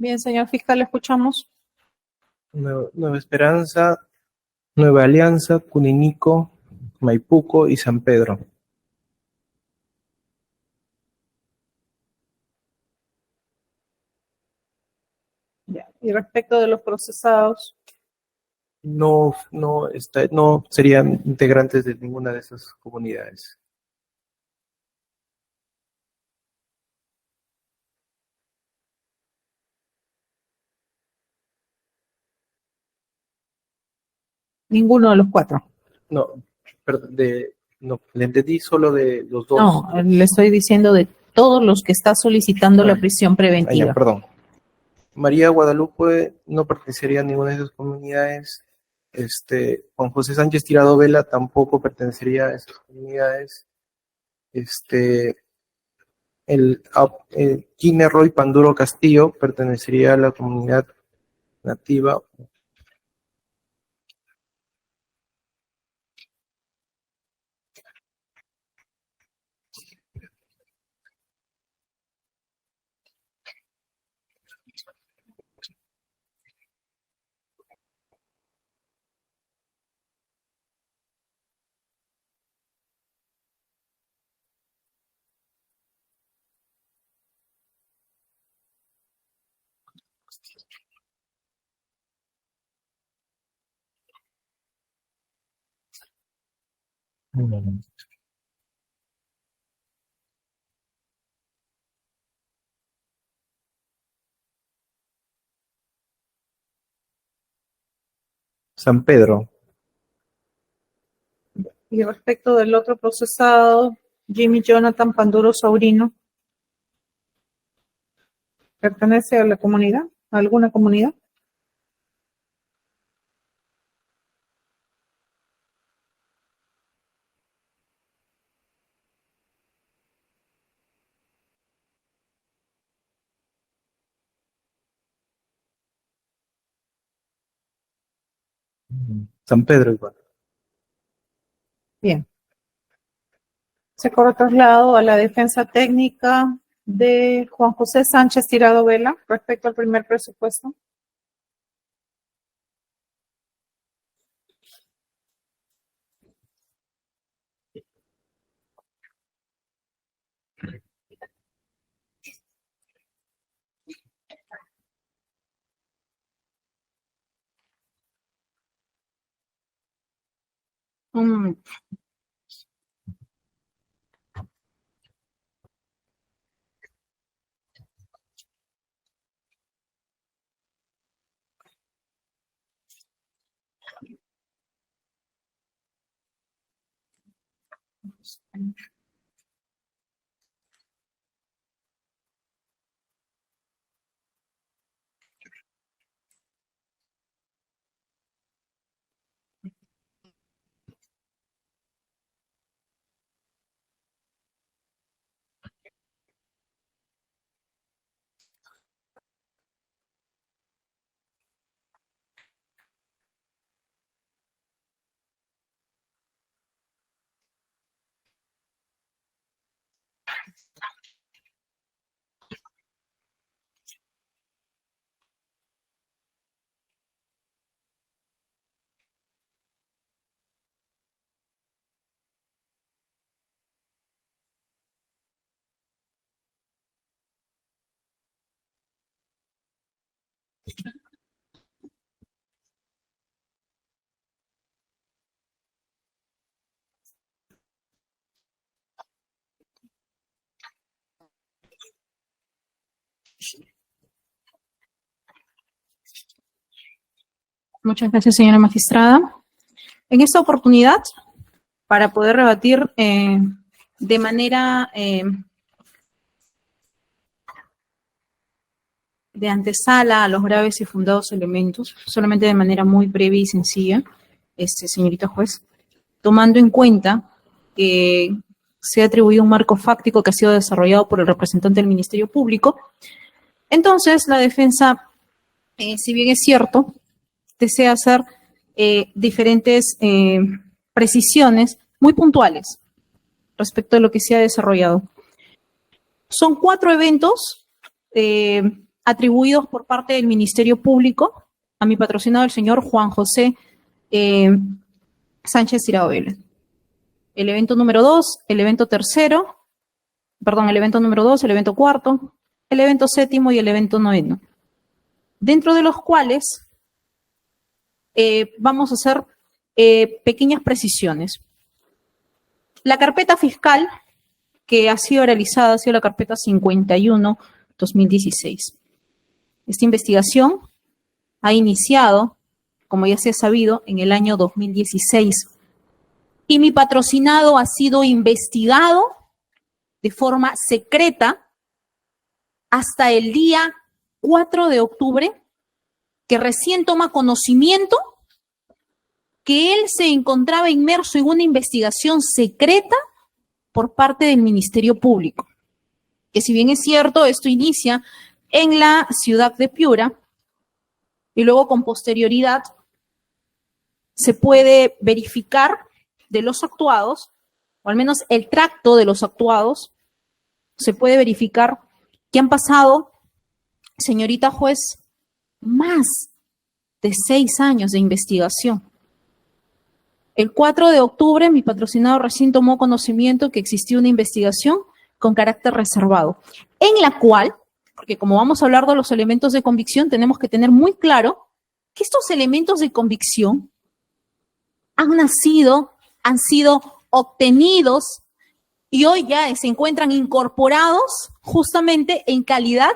Bien, señor fiscal, le escuchamos. Nueva Esperanza, Nueva Alianza, Cuninico, Maipuco y San Pedro. Ya. Y respecto de los procesados, No serían integrantes de ninguna de esas comunidades. ninguno de los cuatro. No, perdón, no, le entendí solo de los dos. No, le estoy diciendo de todos los que está solicitando la prisión Ah, preventiva. ya, perdón. María Guadalupe no pertenecería a ninguna de esas comunidades. Juan José Sánchez Tirado Vela tampoco pertenecería a esas comunidades. Quine Roy Panduro Castillo pertenecería a la comunidad nativa. San Pedro. Y respecto del otro procesado, Jimmy Jonathan Panduro Sobrino, ¿pertenece a la comunidad? ¿A alguna comunidad? San Pedro igual. Bien. Se corre traslado a la defensa técnica de Juan José Sánchez Tirado Vela respecto al primer presupuesto. Un momento. Muchas gracias, señora magistrada. En esta oportunidad, para poder rebatir de manera de antesala a los graves y fundados elementos, solamente de manera muy breve y sencilla, señorita juez, tomando en cuenta que se ha atribuido un marco fáctico que ha sido desarrollado por el representante del Ministerio Público, entonces la defensa, si bien es cierto, desea hacer diferentes precisiones muy puntuales respecto a lo que se ha desarrollado. Son 4 eventos atribuidos por parte del Ministerio Público a mi patrocinado, el señor Juan José Sánchez Tirado Vela. El evento número 2, el evento tercero, el evento número 2, el evento cuarto, el evento séptimo y el evento noveno, dentro de los cuales vamos a hacer pequeñas precisiones. La carpeta fiscal que ha sido realizada ha sido la carpeta 51-2016. Esta investigación ha iniciado, como ya se ha sabido, en el año 2016. Y mi patrocinado ha sido investigado de forma secreta hasta el día 4 de octubre, que recién toma conocimiento que él se encontraba inmerso en una investigación secreta por parte del Ministerio Público. Que si bien es cierto, esto inicia en la ciudad de Piura y luego con posterioridad se puede verificar de los actuados, o al menos el tracto de los actuados, se puede verificar que han pasado, señorita juez, más de 6 años de investigación. El 4 de octubre, mi patrocinado recién tomó conocimiento que existía una investigación con carácter reservado, en la cual, porque como vamos a hablar de los elementos de convicción, tenemos que tener muy claro que estos elementos de convicción han sido obtenidos y hoy ya se encuentran incorporados justamente en calidad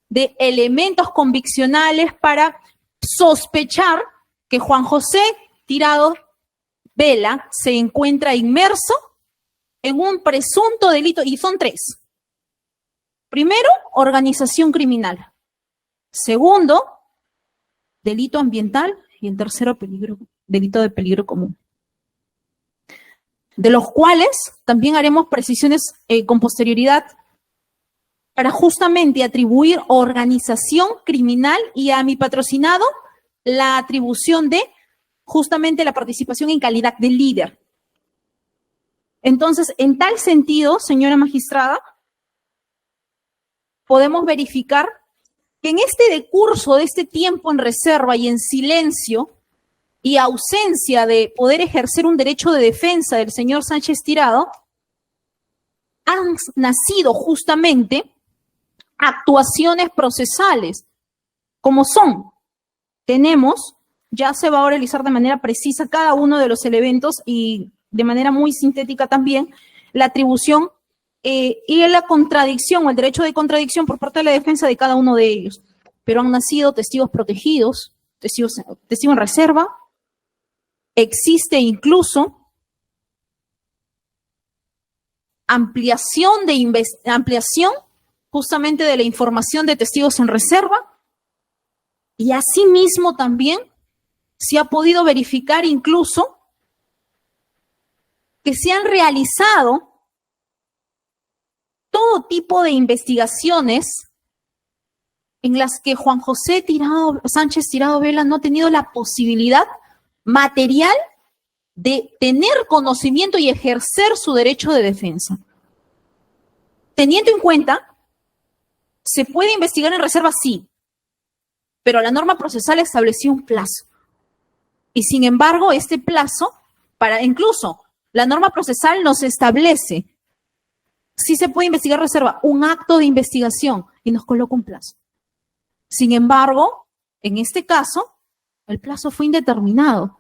de elementos conviccionales para sospechar que Juan José Tirado Vela se encuentra inmerso en un presunto delito, y son 3. Primero, organización criminal. Segundo, delito ambiental. Y el tercero, delito de peligro común. De los cuales también haremos precisiones con posterioridad para justamente atribuir organización criminal y a mi patrocinado la atribución de justamente la participación en calidad de líder. Entonces, en tal sentido, señora magistrada, podemos verificar que en este decurso de este tiempo en reserva y en silencio y ausencia de poder ejercer un derecho de defensa del señor Sánchez Tirado, han nacido justamente actuaciones procesales, como son, tenemos, ya se va a realizar de manera precisa cada uno de los elementos y de manera muy sintética también, la atribución y la contradicción o el derecho de contradicción por parte de la defensa de cada uno de ellos. Pero han nacido testigos protegidos, testigos en reserva, existe incluso ampliación justamente de la información de testigos en reserva y asimismo también se ha podido verificar incluso que se han realizado todo tipo de investigaciones en las que Juan José Sánchez Tirado Vela no ha tenido la posibilidad material de tener conocimiento y ejercer su derecho de defensa. Teniendo en cuenta, ¿se puede investigar en reserva? Sí, pero la norma procesal estableció un plazo. Y sin embargo, este plazo, incluso la norma procesal nos establece si se puede investigar en reserva, un acto de investigación y nos coloca un plazo. Sin embargo, en este caso, el plazo fue indeterminado.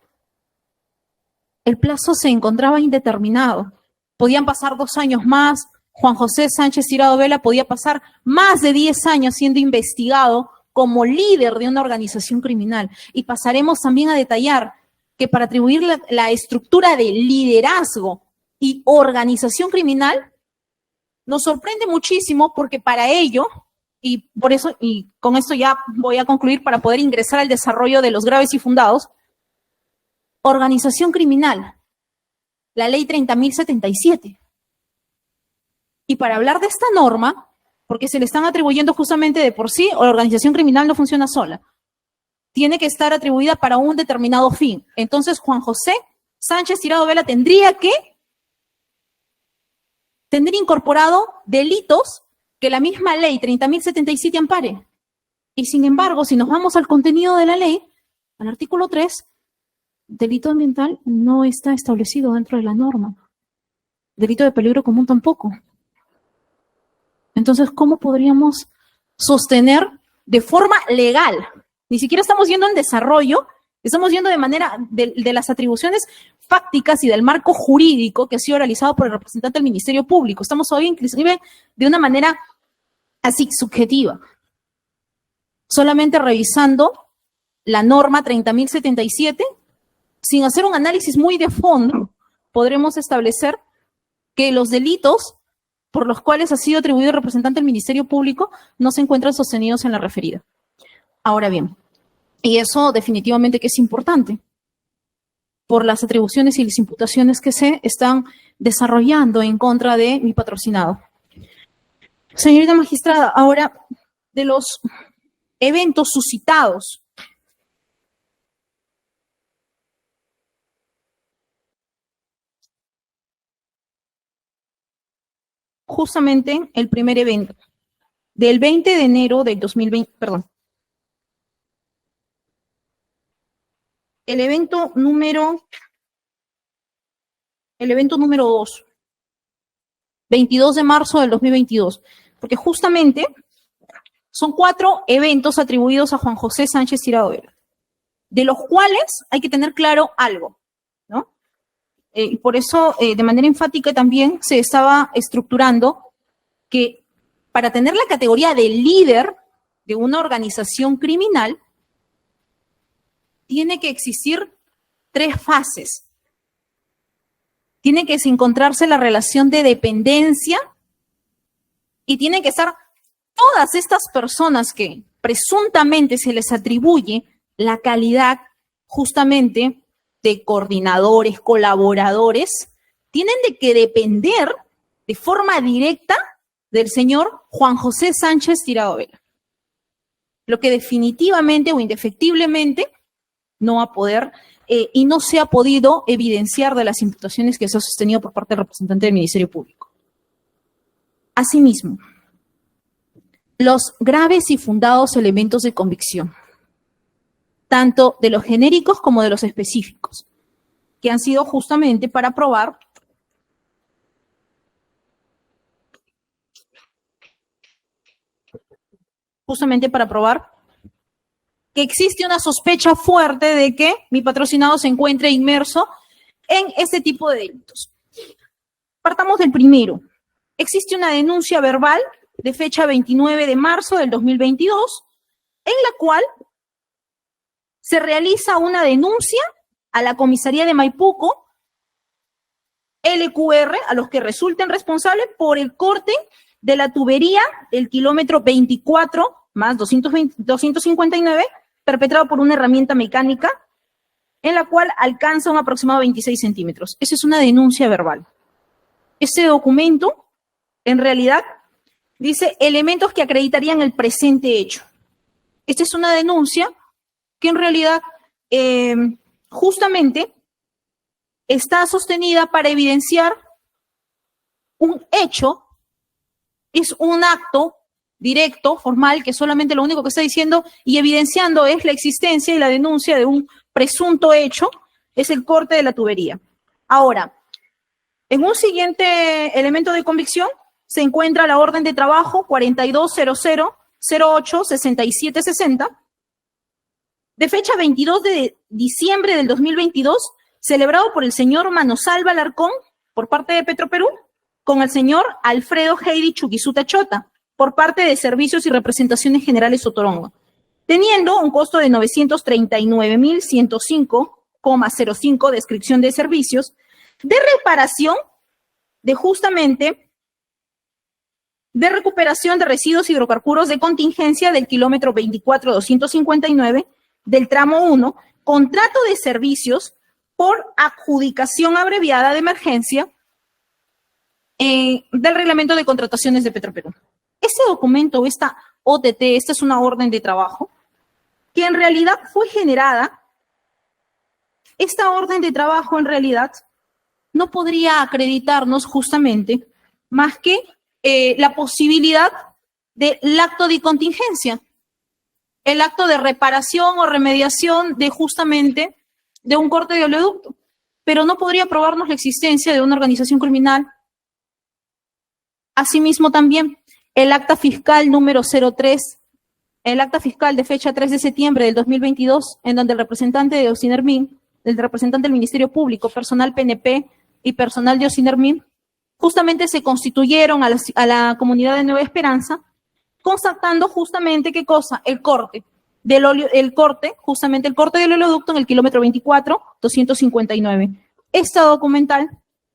El plazo se encontraba indeterminado. Podían pasar 2 años más. Juan José Sánchez Tirado Vela podía pasar más de 10 años siendo investigado como líder de una organización criminal. Y pasaremos también a detallar que para atribuir la estructura de liderazgo y organización criminal, nos sorprende muchísimo porque para ello, y por eso, y con esto ya voy a concluir para poder ingresar al desarrollo de los graves y fundados, organización criminal, la ley 30.077. Y para hablar de esta norma, porque se le están atribuyendo justamente de por sí, la organización criminal no funciona sola. Tiene que estar atribuida para un determinado fin. Entonces, Juan José Sánchez Tirado Vela tendría que tener incorporado delitos que la misma ley 30.077 ampare. Y sin embargo, si nos vamos al contenido de la ley, al artículo 3, delito ambiental no está establecido dentro de la norma. Delito de peligro común tampoco. Entonces, ¿cómo podríamos sostener de forma legal? Ni siquiera estamos yendo en desarrollo, estamos yendo de manera de las atribuciones fácticas y del marco jurídico que ha sido realizado por el representante del Ministerio Público. Estamos hoy inclusive de una manera así subjetiva, solamente revisando la norma 30.077, sin hacer un análisis muy de fondo, podremos establecer que los delitos por los cuales ha sido atribuido el representante del Ministerio Público no se encuentran sostenidos en la referida. Ahora bien, y eso definitivamente que es importante, por las atribuciones y las imputaciones que se están desarrollando en contra de mi patrocinado. Señorita magistrada, ahora, de los eventos suscitados, justamente el primer evento, del 20 de enero del 2020, perdón, el evento número 2, 22 de marzo del 2022, porque justamente son 4 eventos atribuidos a Juan José Sánchez Tirado Vela, de los cuales hay que tener claro algo, ¿no? Y por eso, de manera enfática también se estaba estructurando que para tener la categoría de líder de una organización criminal, tiene que existir 3 fases. Tiene que encontrarse la relación de dependencia y tienen que estar todas estas personas que presuntamente se les atribuye la calidad justamente de coordinadores, colaboradores, tienen de que depender de forma directa del señor Juan José Sánchez Tirado Vela. Lo que definitivamente o indefectiblemente no va a poder y no se ha podido evidenciar de las imputaciones que se ha sostenido por parte del representante del Ministerio Público. Asimismo, los graves y fundados elementos de convicción, tanto de los genéricos como de los específicos, que han sido justamente para probar que existe una sospecha fuerte de que mi patrocinado se encuentre inmerso en este tipo de delitos. Partamos del primero. Existe una denuncia verbal de fecha 29 de marzo del 2022, en la cual se realiza una denuncia a la comisaría de Maipuco, LQR, a los que resulten responsables por el corte de la tubería del kilómetro 24 más 259, perpetrado por una herramienta mecánica, en la cual alcanza un aproximado 26 centímetros. Esa es una denuncia verbal. Este documento, en realidad, dice elementos que acreditarían el presente hecho. Esta es una denuncia que en realidad justamente está sostenida para evidenciar un hecho, es un acto directo, formal, que solamente lo único que está diciendo y evidenciando es la existencia y la denuncia de un presunto hecho, es el corte de la tubería. Ahora, en un siguiente elemento de convicción se encuentra la orden de trabajo 4200086760, de fecha 22 de diciembre del 2022, celebrado por el señor Manosalva Alarcón, por parte de Petroperú, con el señor Alfredo Heidi Chuquisuta Chota, por parte de Servicios y Representaciones Generales Sotorongo, teniendo un costo de 939.105,05 de descripción de servicios, de reparación de recuperación de residuos hidrocarburos de contingencia del kilómetro 24.259 del tramo 1, contrato de servicios por adjudicación abreviada de emergencia del reglamento de contrataciones de Petroperú. Este documento, esta OTT, esta es una orden de trabajo, que en realidad fue generada, esta orden de trabajo en realidad no podría acreditarnos justamente más que la posibilidad del acto de contingencia. el acto de reparación o remediación de justamente de un corte de oleoducto, pero no podría probarnos la existencia de una organización criminal. Asimismo también, el acta fiscal número 03, el acta fiscal de fecha 3 de septiembre del 2022, en donde el representante de Ocinermin, el representante del Ministerio Público, personal PNP y personal de Ocinermin, justamente se constituyeron a la comunidad de Nueva Esperanza, constatando justamente qué cosa, el corte del oleoducto en el kilómetro 24, 259. Esta documental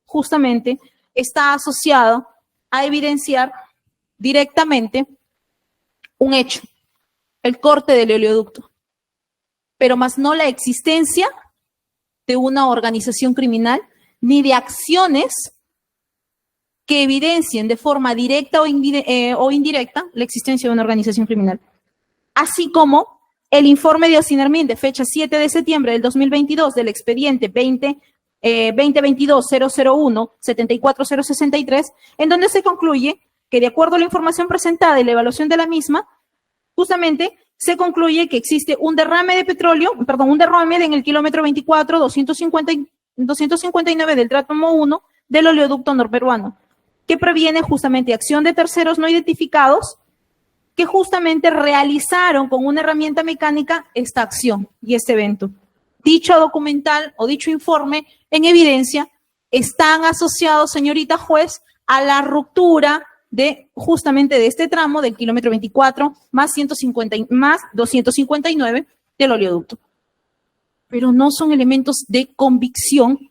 justamente está asociado a evidenciar directamente un hecho, el corte del oleoducto, pero más no la existencia de una organización criminal ni de acciones que evidencien de forma directa o indirecta la existencia de una organización criminal. Así como el informe de Ocinermin de fecha 7 de septiembre del 2022 del expediente 2022-001-74063, en donde se concluye que de acuerdo a la información presentada y la evaluación de la misma, justamente se concluye que existe un derrame de petróleo, un derrame en el kilómetro 24, 259 del tramo 1 del oleoducto norperuano, que previene justamente acción de terceros no identificados que justamente realizaron con una herramienta mecánica esta acción y este evento. Dicho documental o dicho informe en evidencia están asociados, señorita juez, a la ruptura de justamente de este tramo del kilómetro 24 más 259 del oleoducto. Pero no son elementos de convicción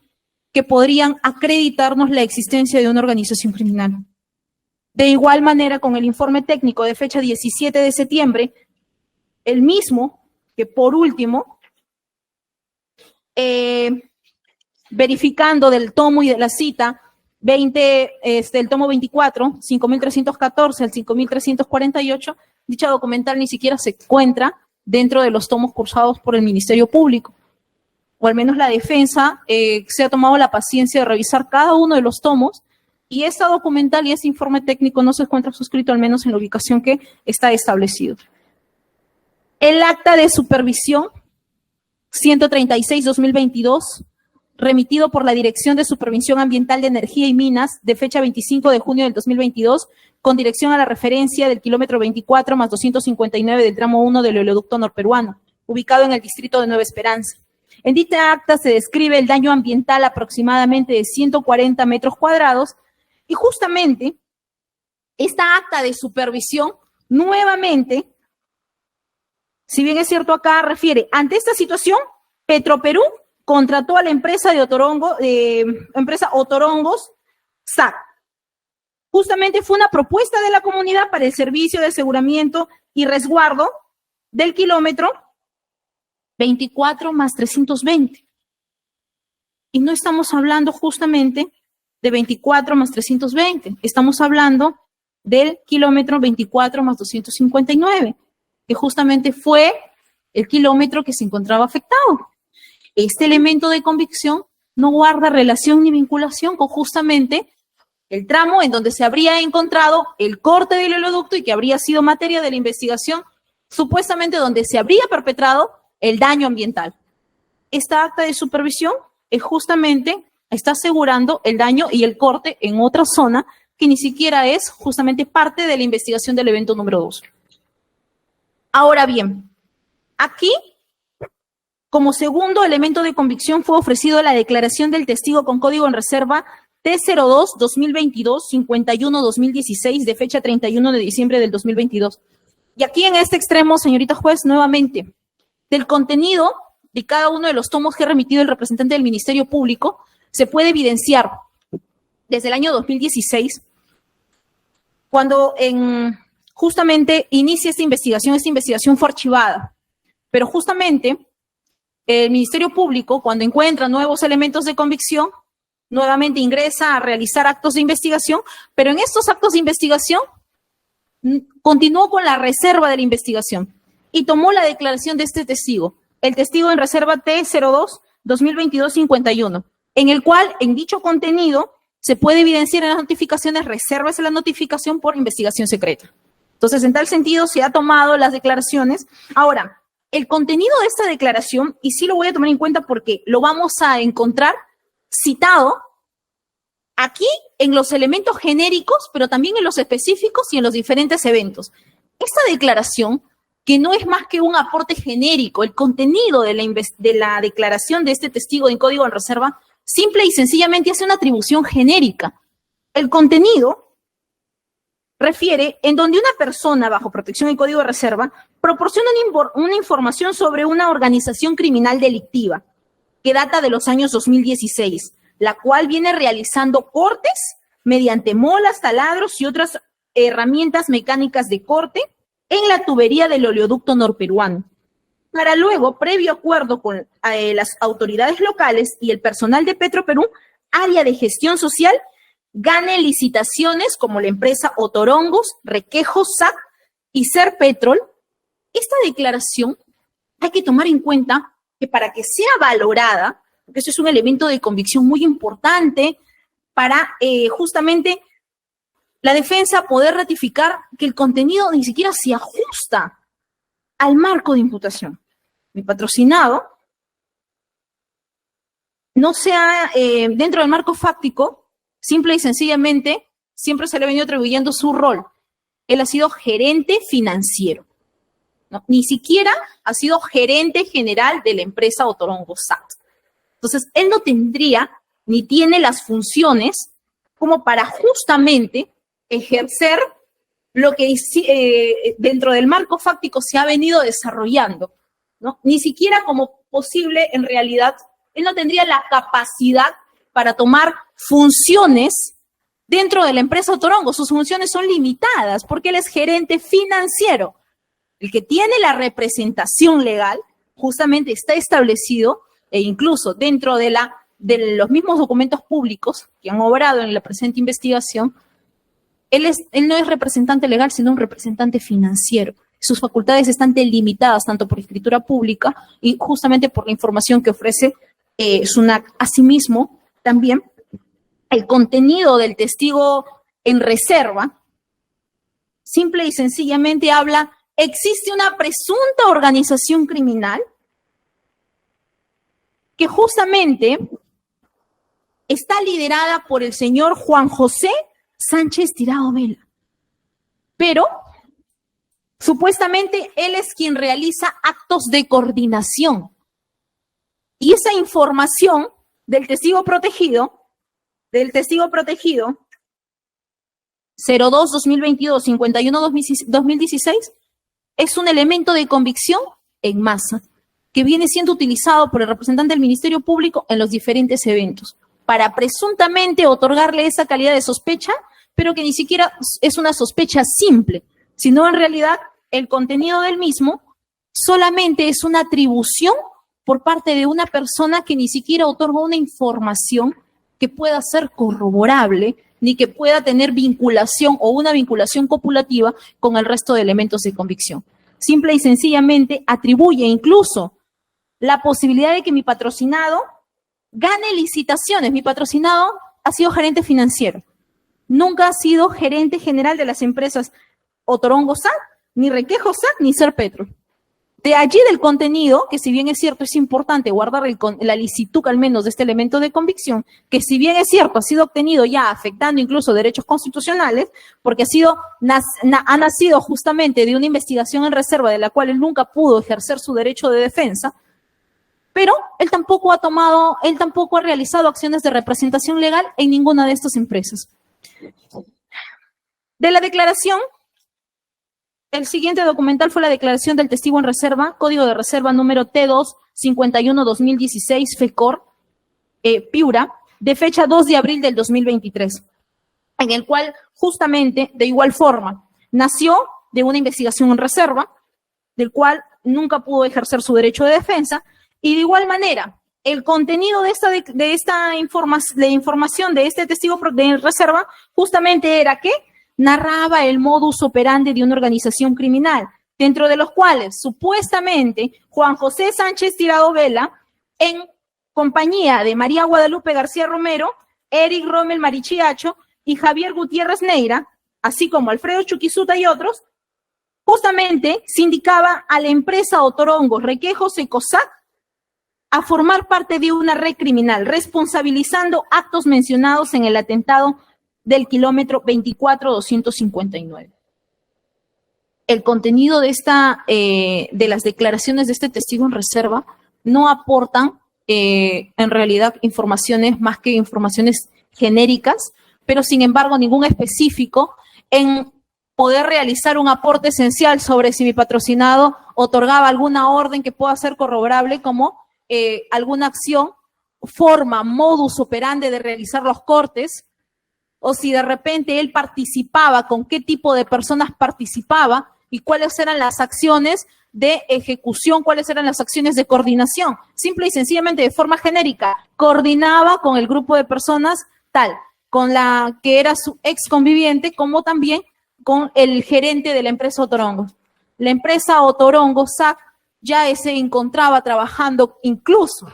que podrían acreditarnos la existencia de una organización criminal. De igual manera, con el informe técnico de fecha 17 de septiembre, el mismo que por último, verificando del tomo y de la cita, el tomo 24, 5.314 al 5.348, dicha documental ni siquiera se encuentra dentro de los tomos cursados por el Ministerio Público. O al menos la defensa se ha tomado la paciencia de revisar cada uno de los tomos, y esta documental y este informe técnico no se encuentra suscrito al menos en la ubicación que está establecido. El acta de supervisión 136-2022, remitido por la Dirección de Supervisión Ambiental de Energía y Minas, de fecha 25 de junio del 2022, con dirección a la referencia del kilómetro 24 más 259 del tramo 1 del oleoducto norperuano, ubicado en el distrito de Nueva Esperanza. En dicha acta se describe el daño ambiental aproximadamente de 140 metros cuadrados, y justamente esta acta de supervisión nuevamente, si bien es cierto acá refiere, ante esta situación, Petroperú contrató a la empresa empresa Otorongos SAC. Justamente fue una propuesta de la comunidad para el servicio de aseguramiento y resguardo del kilómetro 24 más 320. Y no estamos hablando justamente de 24 más 320, estamos hablando del kilómetro 24 más 259, que justamente fue el kilómetro que se encontraba afectado. Este elemento de convicción no guarda relación ni vinculación con justamente el tramo en donde se habría encontrado el corte del oleoducto y que habría sido materia de la investigación, supuestamente donde se habría perpetrado el daño ambiental. Esta acta de supervisión es justamente, está asegurando el daño y el corte en otra zona que ni siquiera es justamente parte de la investigación del evento número 2. Ahora bien, aquí, como segundo elemento de convicción, fue ofrecido la declaración del testigo con código en reserva T02-2022-51-2016 de fecha 31 de diciembre del 2022. Y aquí en este extremo, señorita juez, nuevamente, del contenido de cada uno de los tomos que ha remitido el representante del Ministerio Público, se puede evidenciar desde el año 2016, cuando justamente inicia esta investigación fue archivada, pero justamente el Ministerio Público, cuando encuentra nuevos elementos de convicción, nuevamente ingresa a realizar actos de investigación, pero en estos actos de investigación continuó con la reserva de la investigación y tomó la declaración de este testigo, el testigo en reserva T02-2022-51, en el cual, en dicho contenido, se puede evidenciar en las notificaciones reservas en la notificación por investigación secreta. Entonces, en tal sentido, se ha tomado las declaraciones. Ahora, el contenido de esta declaración, y sí lo voy a tomar en cuenta porque lo vamos a encontrar citado aquí en los elementos genéricos, pero también en los específicos y en los diferentes eventos. Esta declaración, que no es más que un aporte genérico, el contenido de la declaración de este testigo en código en reserva, simple y sencillamente hace una atribución genérica. El contenido refiere en donde una persona bajo protección en código de reserva proporciona una información sobre una organización criminal delictiva que data de los años 2016, la cual viene realizando cortes mediante molas, taladros y otras herramientas mecánicas de corte en la tubería del oleoducto norperuano, para luego, previo acuerdo con las autoridades locales y el personal de Petroperú, área de gestión social, gane licitaciones como la empresa Otorongos, Requejo, SAC y Serpetrol. Esta declaración hay que tomar en cuenta que para que sea valorada, porque eso es un elemento de convicción muy importante para justamente la defensa poder ratificar que el contenido ni siquiera se ajusta al marco de imputación. Mi patrocinado no sea dentro del marco fáctico, simple y sencillamente, siempre se le ha venido atribuyendo su rol. Él ha sido gerente financiero, ¿no? Ni siquiera ha sido gerente general de la empresa Otorongo SAT. Entonces, él no tendría ni tiene las funciones como para justamente ejercer lo que dentro del marco fáctico se ha venido desarrollando, ¿no? Ni siquiera como posible, en realidad, él no tendría la capacidad para tomar funciones dentro de la empresa Otorongo. Sus funciones son limitadas porque él es gerente financiero. El que tiene la representación legal justamente está establecido e incluso dentro de los mismos documentos públicos que han obrado en la presente investigación, él no es representante legal, sino un representante financiero. Sus facultades están delimitadas tanto por escritura pública y justamente por la información que ofrece SUNAC. Asimismo, también el contenido del testigo en reserva simple y sencillamente habla, existe una presunta organización criminal que justamente está liderada por el señor Juan José Sánchez Tirado Vela. Pero, supuestamente, él es quien realiza actos de coordinación. Y esa información del testigo protegido 02-2022-51-2016, es un elemento de convicción en masa que viene siendo utilizado por el representante del Ministerio Público en los diferentes eventos para presuntamente otorgarle esa calidad de sospecha, pero que ni siquiera es una sospecha simple, sino en realidad el contenido del mismo solamente es una atribución por parte de una persona que ni siquiera otorga una información que pueda ser corroborable, ni que pueda tener vinculación o una vinculación copulativa con el resto de elementos de convicción. Simple y sencillamente atribuye incluso la posibilidad de que mi patrocinado gane licitaciones. Mi patrocinado ha sido gerente financiero. Nunca ha sido gerente general de las empresas Otorongo SAC, ni Requejo SAC, ni Serpetrol. De allí del contenido, que si bien es cierto, es importante guardar la licitud al menos de este elemento de convicción, que si bien es cierto, ha sido obtenido ya afectando incluso derechos constitucionales, porque ha nacido justamente de una investigación en reserva de la cual él nunca pudo ejercer su derecho de defensa, pero él tampoco ha realizado acciones de representación legal en ninguna de estas empresas. De la declaración, el siguiente documental fue la declaración del testigo en reserva, código de reserva número T2-51-2016, FECOR, Piura, de fecha 2 de abril del 2023, en el cual justamente, de igual forma, nació de una investigación en reserva, del cual nunca pudo ejercer su derecho de defensa, y de igual manera, el contenido de esta información de este testigo de reserva justamente era que narraba el modus operandi de una organización criminal, dentro de los cuales supuestamente Juan José Sánchez Tirado Vela, en compañía de María Guadalupe García Romero, Eric Rommel Marichiacho y Javier Gutiérrez Neira, así como Alfredo Chuquisuta y otros, justamente se indicaba a la empresa Otorongos, Requejos y COSAC a formar parte de una red criminal, responsabilizando actos mencionados en el atentado del kilómetro 24-259. El contenido de las declaraciones de este testigo en reserva no aportan en realidad informaciones más que informaciones genéricas, pero sin embargo ningún específico en poder realizar un aporte esencial sobre si mi patrocinado otorgaba alguna orden que pueda ser corroborable como alguna acción, forma, modus operandi de realizar los cortes, o si de repente él participaba, con qué tipo de personas participaba y cuáles eran las acciones de ejecución, cuáles eran las acciones de coordinación. Simple y sencillamente, de forma genérica, coordinaba con el grupo de personas tal, con la que era su ex conviviente, como también con el gerente de la empresa Otorongos. La empresa Otorongos SAC ya se encontraba trabajando, incluso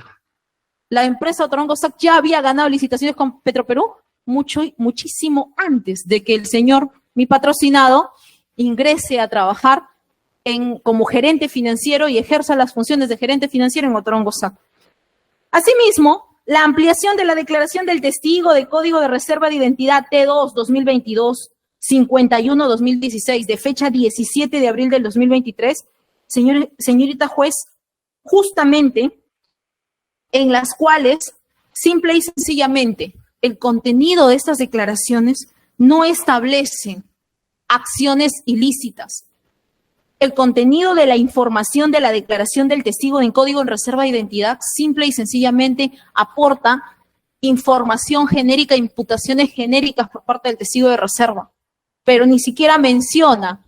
la empresa Otorongos SAC ya había ganado licitaciones con Petroperú muchísimo antes de que el señor, mi patrocinado, ingrese a trabajar como gerente financiero y ejerza las funciones de gerente financiero en Otorongos SAC. Asimismo, la ampliación de la declaración del testigo del Código de Reserva de Identidad T2 2022 51-2016 de fecha 17 de abril del 2023, señorita juez, justamente en las cuales simple y sencillamente el contenido de estas declaraciones no establece acciones ilícitas. El contenido de la información de la declaración del testigo en Código en Reserva de Identidad simple y sencillamente aporta información genérica, imputaciones genéricas por parte del testigo de reserva, pero ni siquiera menciona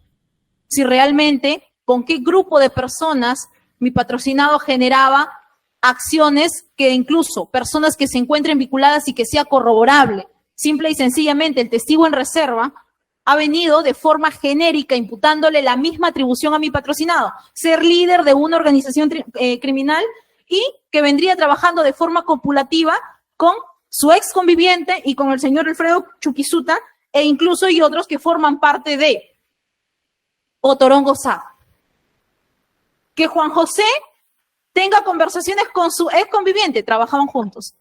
si realmente con qué grupo de personas mi patrocinado generaba acciones que incluso personas que se encuentren vinculadas y que sea corroborable. Simple y sencillamente el testigo en reserva ha venido de forma genérica imputándole la misma atribución a mi patrocinado, ser líder de una organización criminal y que vendría trabajando de forma copulativa con su ex conviviente y con el señor Alfredo Chuquisuta e incluso y otros que forman parte de Otorongos SAC. Que Juan José tenga conversaciones con su ex conviviente, trabajaban juntos.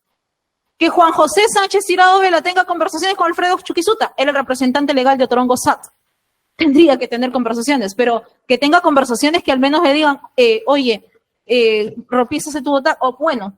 Que Juan José Sánchez Tirado Vela tenga conversaciones con Alfredo Chuquisuta, era el representante legal de Otorongos SAC. Tendría que tener conversaciones, pero que tenga conversaciones que al menos le digan, oye, rompísese tu votar, o bueno,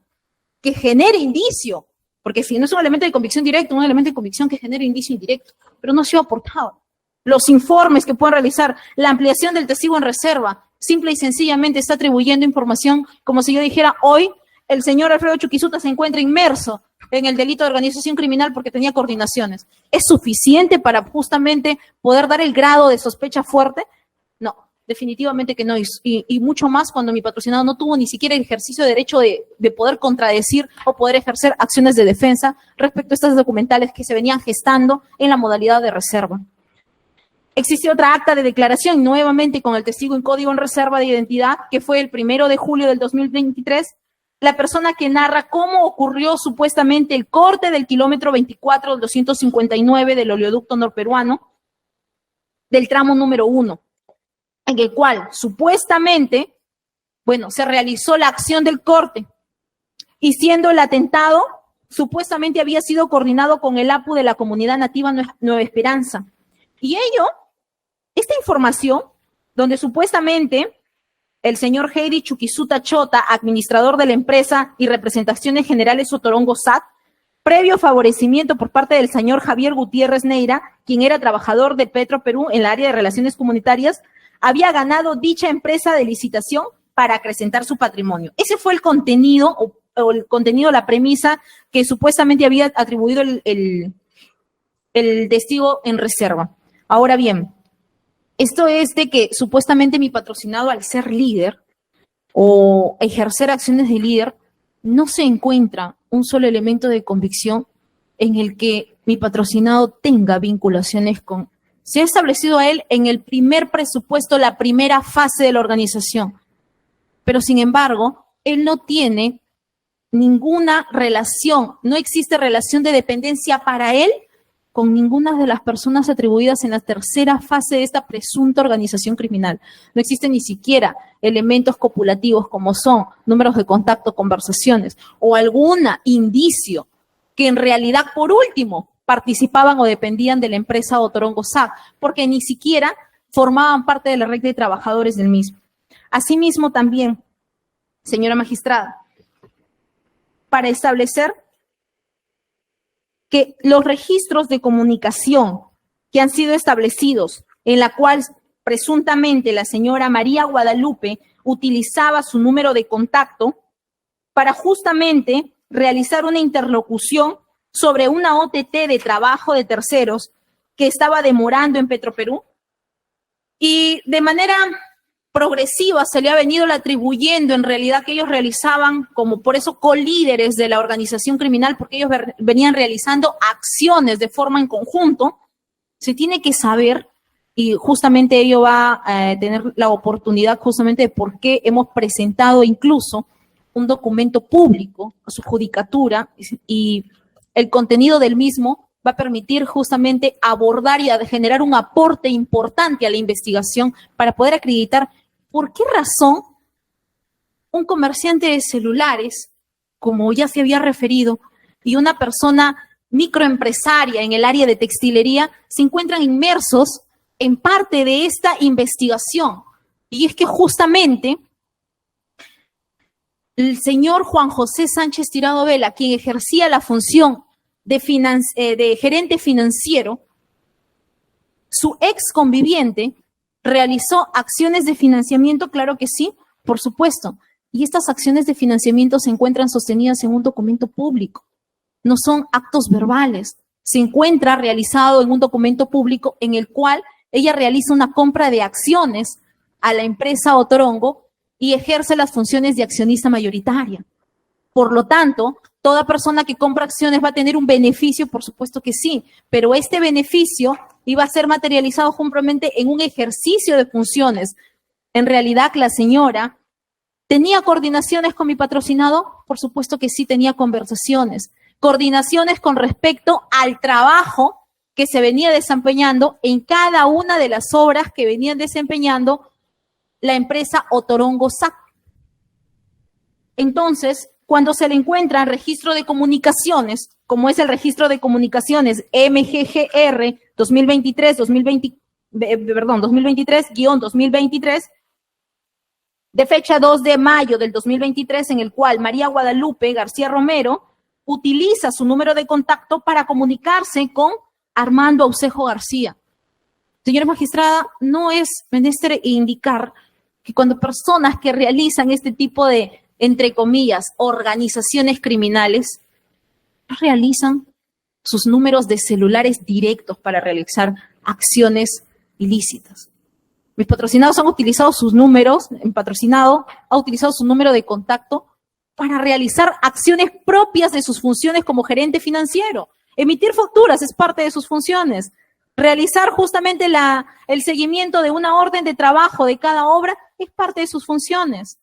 que genere indicio, porque si no es un elemento de convicción directo, un elemento de convicción que genere indicio indirecto, pero no se ha aportado. Los informes que pueden realizar, la ampliación del testigo en reserva, simple y sencillamente está atribuyendo información como si yo dijera, hoy el señor Alfredo Chuquisuta se encuentra inmerso en el delito de organización criminal porque tenía coordinaciones. ¿Es suficiente para justamente poder dar el grado de sospecha fuerte? No, definitivamente que no. Y mucho más cuando mi patrocinado no tuvo ni siquiera el ejercicio de derecho de poder contradecir o poder ejercer acciones de defensa respecto a estas documentales que se venían gestando en la modalidad de reserva. Existe otra acta de declaración, nuevamente con el testigo en Código en Reserva de Identidad, que fue el 1 de julio del 2023, la persona que narra cómo ocurrió supuestamente el corte del kilómetro 24-259 del oleoducto norperuano, del tramo número 1, en el cual supuestamente, se realizó la acción del corte, y siendo el atentado, supuestamente había sido coordinado con el APU de la comunidad nativa Nueva Esperanza. Y esta información, donde supuestamente el señor Heidi Chuquisuta Chota, administrador de la empresa y representaciones generales Otorongos SAC, previo favorecimiento por parte del señor Javier Gutiérrez Neira, quien era trabajador de Petroperú en la área de relaciones comunitarias, había ganado dicha empresa de licitación para acrecentar su patrimonio. Ese fue el contenido, o el contenido, la premisa que supuestamente había atribuido el testigo en reserva. Ahora bien, esto es de que supuestamente mi patrocinado, al ser líder o ejercer acciones de líder, no se encuentra un solo elemento de convicción en el que mi patrocinado tenga vinculaciones con. Se ha establecido a él en el primer presupuesto, la primera fase de la organización, pero sin embargo, él no tiene ninguna relación, no existe relación de dependencia para él con ninguna de las personas atribuidas en la tercera fase de esta presunta organización criminal. No existen ni siquiera elementos copulativos como son números de contacto, conversaciones o algún indicio que en realidad, por último, participaban o dependían de la empresa Otorongo SAC, porque ni siquiera formaban parte de la red de trabajadores del mismo. Asimismo, también, señora magistrada, para establecer que los registros de comunicación que han sido establecidos, en la cual presuntamente la señora María Guadalupe utilizaba su número de contacto para justamente realizar una interlocución sobre una OTT de trabajo de terceros que estaba demorando en Petroperú, y de manera progresiva se le ha venido atribuyendo en realidad que ellos realizaban como por eso colíderes de la organización criminal, porque ellos venían realizando acciones de forma en conjunto. Se tiene que saber, y justamente ello va a tener la oportunidad justamente de por qué hemos presentado incluso un documento público a su judicatura, y el contenido del mismo va a permitir justamente abordar y a generar un aporte importante a la investigación para poder acreditar por qué razón un comerciante de celulares, como ya se había referido, y una persona microempresaria en el área de textilería se encuentran inmersos en parte de esta investigación. Y es que justamente el señor Juan José Sánchez Tirado Vela, quien ejercía la función de gerente financiero, su ex conviviente realizó acciones de financiamiento, claro que sí, por supuesto. Y estas acciones de financiamiento se encuentran sostenidas en un documento público. No son actos verbales. Se encuentra realizado en un documento público en el cual ella realiza una compra de acciones a la empresa Otorongo y ejerce las funciones de accionista mayoritaria. Por lo tanto, toda persona que compra acciones va a tener un beneficio, por supuesto que sí, pero este beneficio iba a ser materializado justamente en un ejercicio de funciones. En realidad, la señora tenía coordinaciones con mi patrocinado, por supuesto que sí tenía conversaciones, coordinaciones con respecto al trabajo que se venía desempeñando en cada una de las obras que venían desempeñando la empresa Otorongo SAC. Entonces, cuando se le encuentra registro de comunicaciones, como es el registro de comunicaciones MGGR 2023-2023, de fecha 2 de mayo del 2023, en el cual María Guadalupe García Romero utiliza su número de contacto para comunicarse con Armando Aucejo García. Señora magistrada, no es menester indicar que cuando personas que realizan este tipo de, entre comillas, organizaciones criminales, realizan sus números de celulares directos para realizar acciones ilícitas. Mis patrocinados han utilizado sus números, el patrocinado ha utilizado su número de contacto para realizar acciones propias de sus funciones como gerente financiero. Emitir facturas es parte de sus funciones. Realizar justamente el seguimiento de una orden de trabajo de cada obra es parte de sus funciones.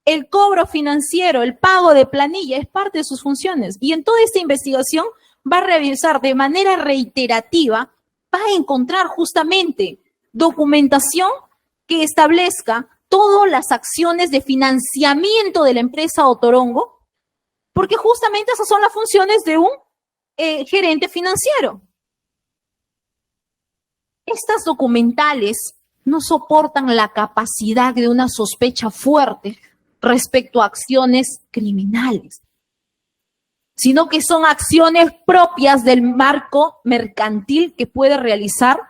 El cobro financiero, el pago de planilla es parte de sus funciones. Y en toda esta investigación va a revisar de manera reiterativa, va a encontrar justamente documentación que establezca todas las acciones de financiamiento de la empresa Otorongo, porque justamente esas son las funciones de un gerente financiero. Estas documentales no soportan la capacidad de una sospecha fuerte respecto a acciones criminales, sino que son acciones propias del marco mercantil que puede realizar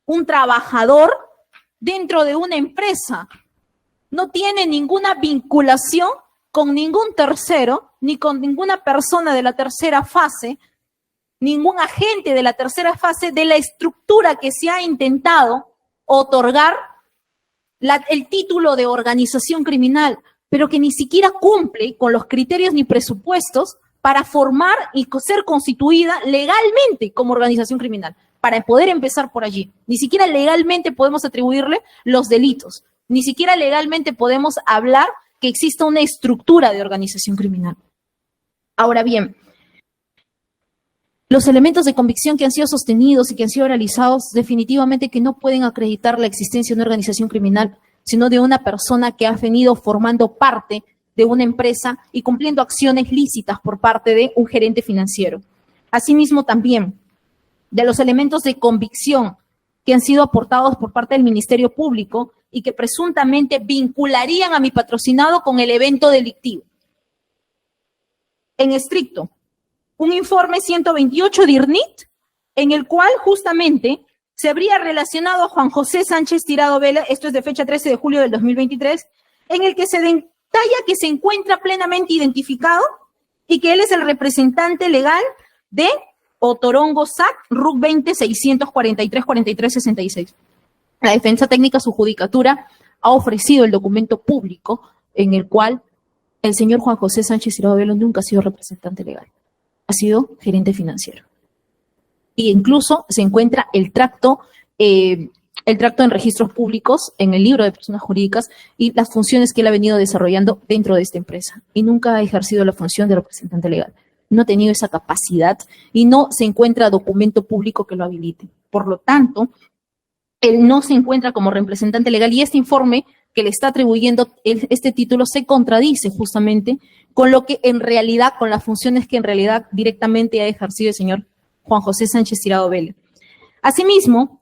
un trabajador dentro de una empresa. No tiene ninguna vinculación con ningún tercero, ni con ninguna persona de la tercera fase, ningún agente de la tercera fase de la estructura que se ha intentado otorgar el título de organización criminal, pero que ni siquiera cumple con los criterios ni presupuestos para formar y ser constituida legalmente como organización criminal, para poder empezar por allí. Ni siquiera legalmente podemos atribuirle los delitos, ni siquiera legalmente podemos hablar que exista una estructura de organización criminal. Ahora bien, Los elementos de convicción que han sido sostenidos y que han sido realizados definitivamente que no pueden acreditar la existencia de una organización criminal, sino de una persona que ha venido formando parte de una empresa y cumpliendo acciones lícitas por parte de un gerente financiero. Asimismo, también de los elementos de convicción que han sido aportados por parte del Ministerio Público y que presuntamente vincularían a mi patrocinado con el evento delictivo. En estricto, un informe 128 de IRNIT, en el cual justamente se habría relacionado a Juan José Sánchez Tirado Vela, esto es de fecha 13 de julio del 2023, en el que se detalla que se encuentra plenamente identificado y que él es el representante legal de Otorongo SAC, RUC 20 643 43 66. La defensa técnica, su judicatura, ha ofrecido el documento público en el cual el señor Juan José Sánchez Tirado Vela nunca ha sido representante legal, ha sido gerente financiero. Y incluso se encuentra el tracto en registros públicos, en el libro de personas jurídicas, y las funciones que él ha venido desarrollando dentro de esta empresa. Y nunca ha ejercido la función de representante legal. No ha tenido esa capacidad y no se encuentra documento público que lo habilite. Por lo tanto, él no se encuentra como representante legal y este informe que le está atribuyendo este título se contradice justamente con lo que en realidad, con las funciones que en realidad directamente ha ejercido el señor Juan José Sánchez Tirado Vela. Asimismo,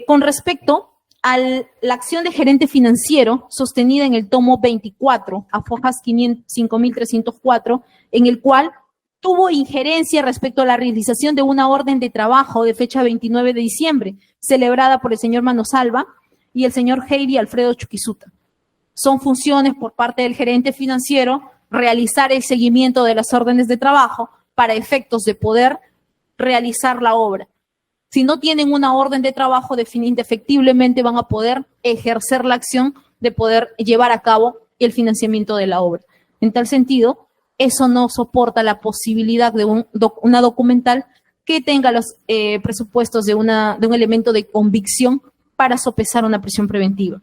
con respecto a la acción de gerente financiero sostenida en el tomo 24, a fojas 5.304, en el cual tuvo injerencia respecto a la realización de una orden de trabajo de fecha 29 de diciembre, celebrada por el señor Manosalva y el señor Heidi Alfredo Chuquisuta. Son funciones por parte del gerente financiero realizar el seguimiento de las órdenes de trabajo para efectos de poder realizar la obra. Si no tienen una orden de trabajo, indefectiblemente van a poder ejercer la acción de poder llevar a cabo el financiamiento de la obra. En tal sentido, eso no soporta la posibilidad de una documental que tenga los presupuestos de un elemento de convicción para sopesar una prisión preventiva.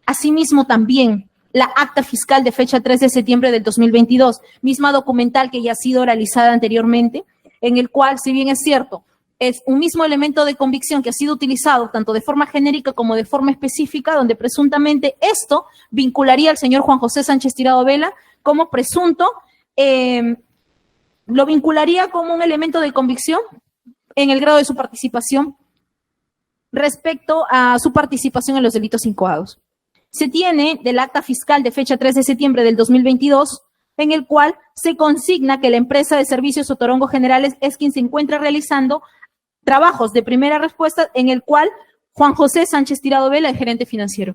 Asimismo, también la acta fiscal de fecha 3 de septiembre del 2022, misma documental que ya ha sido realizada anteriormente, en el cual, si bien es cierto, es un mismo elemento de convicción que ha sido utilizado tanto de forma genérica como de forma específica, donde presuntamente esto vincularía al señor Juan José Sánchez Tirado Vela como presunto, lo vincularía como un elemento de convicción en el grado de su participación respecto a su participación en los delitos incoados. Se tiene del acta fiscal de fecha 3 de septiembre del 2022, en el cual se consigna que la empresa de servicios Otorongo Generales es quien se encuentra realizando trabajos de primera respuesta, en el cual Juan José Sánchez Tirado Vela es gerente financiero.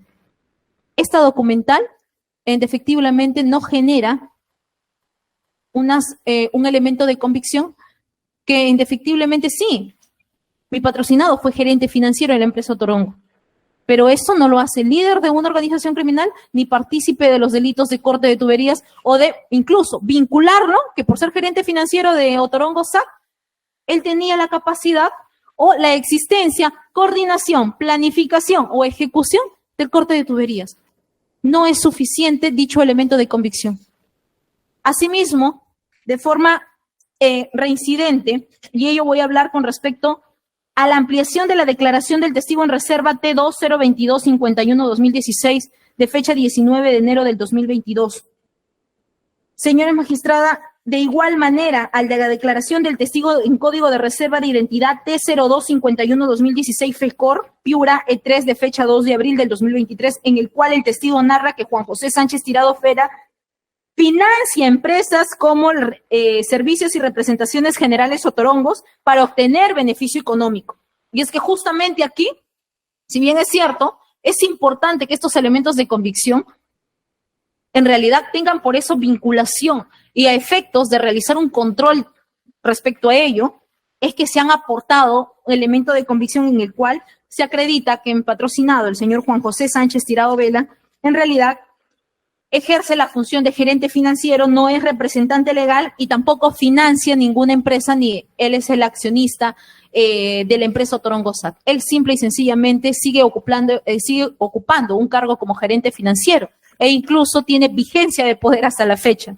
Esta documental, indefectiblemente, no genera un elemento de convicción que indefectiblemente sí. Mi patrocinado fue gerente financiero de la empresa Otorongo, pero eso no lo hace líder de una organización criminal ni partícipe de los delitos de corte de tuberías o de incluso vincularlo, que por ser gerente financiero de Otorongo SAC, él tenía la capacidad o la existencia, coordinación, planificación o ejecución del corte de tuberías. No es suficiente dicho elemento de convicción. Asimismo, de forma reincidente, y ello voy a hablar con respecto a la ampliación de la declaración del testigo en reserva T202251-2016 de fecha 19 de enero del 2022. Señora magistrada, de igual manera al de la declaración del testigo en código de reserva de identidad T0251-2016 FECOR, Piura E3 de fecha 2 de abril del 2023, en el cual el testigo narra que Juan José Sánchez Tirado Vela financia empresas como Servicios y Representaciones Generales Otorongos para obtener beneficio económico. Y es que justamente aquí, si bien es cierto, es importante que estos elementos de convicción en realidad tengan por eso vinculación y a efectos de realizar un control respecto a ello, es que se han aportado un elemento de convicción en el cual se acredita que en patrocinado el señor Juan José Sánchez Tirado Vela, en realidad ejerce la función de gerente financiero, no es representante legal y tampoco financia ninguna empresa, ni él es el accionista de la empresa Otorongo SAC. Él simple y sencillamente sigue ocupando un cargo como gerente financiero e incluso tiene vigencia de poder hasta la fecha.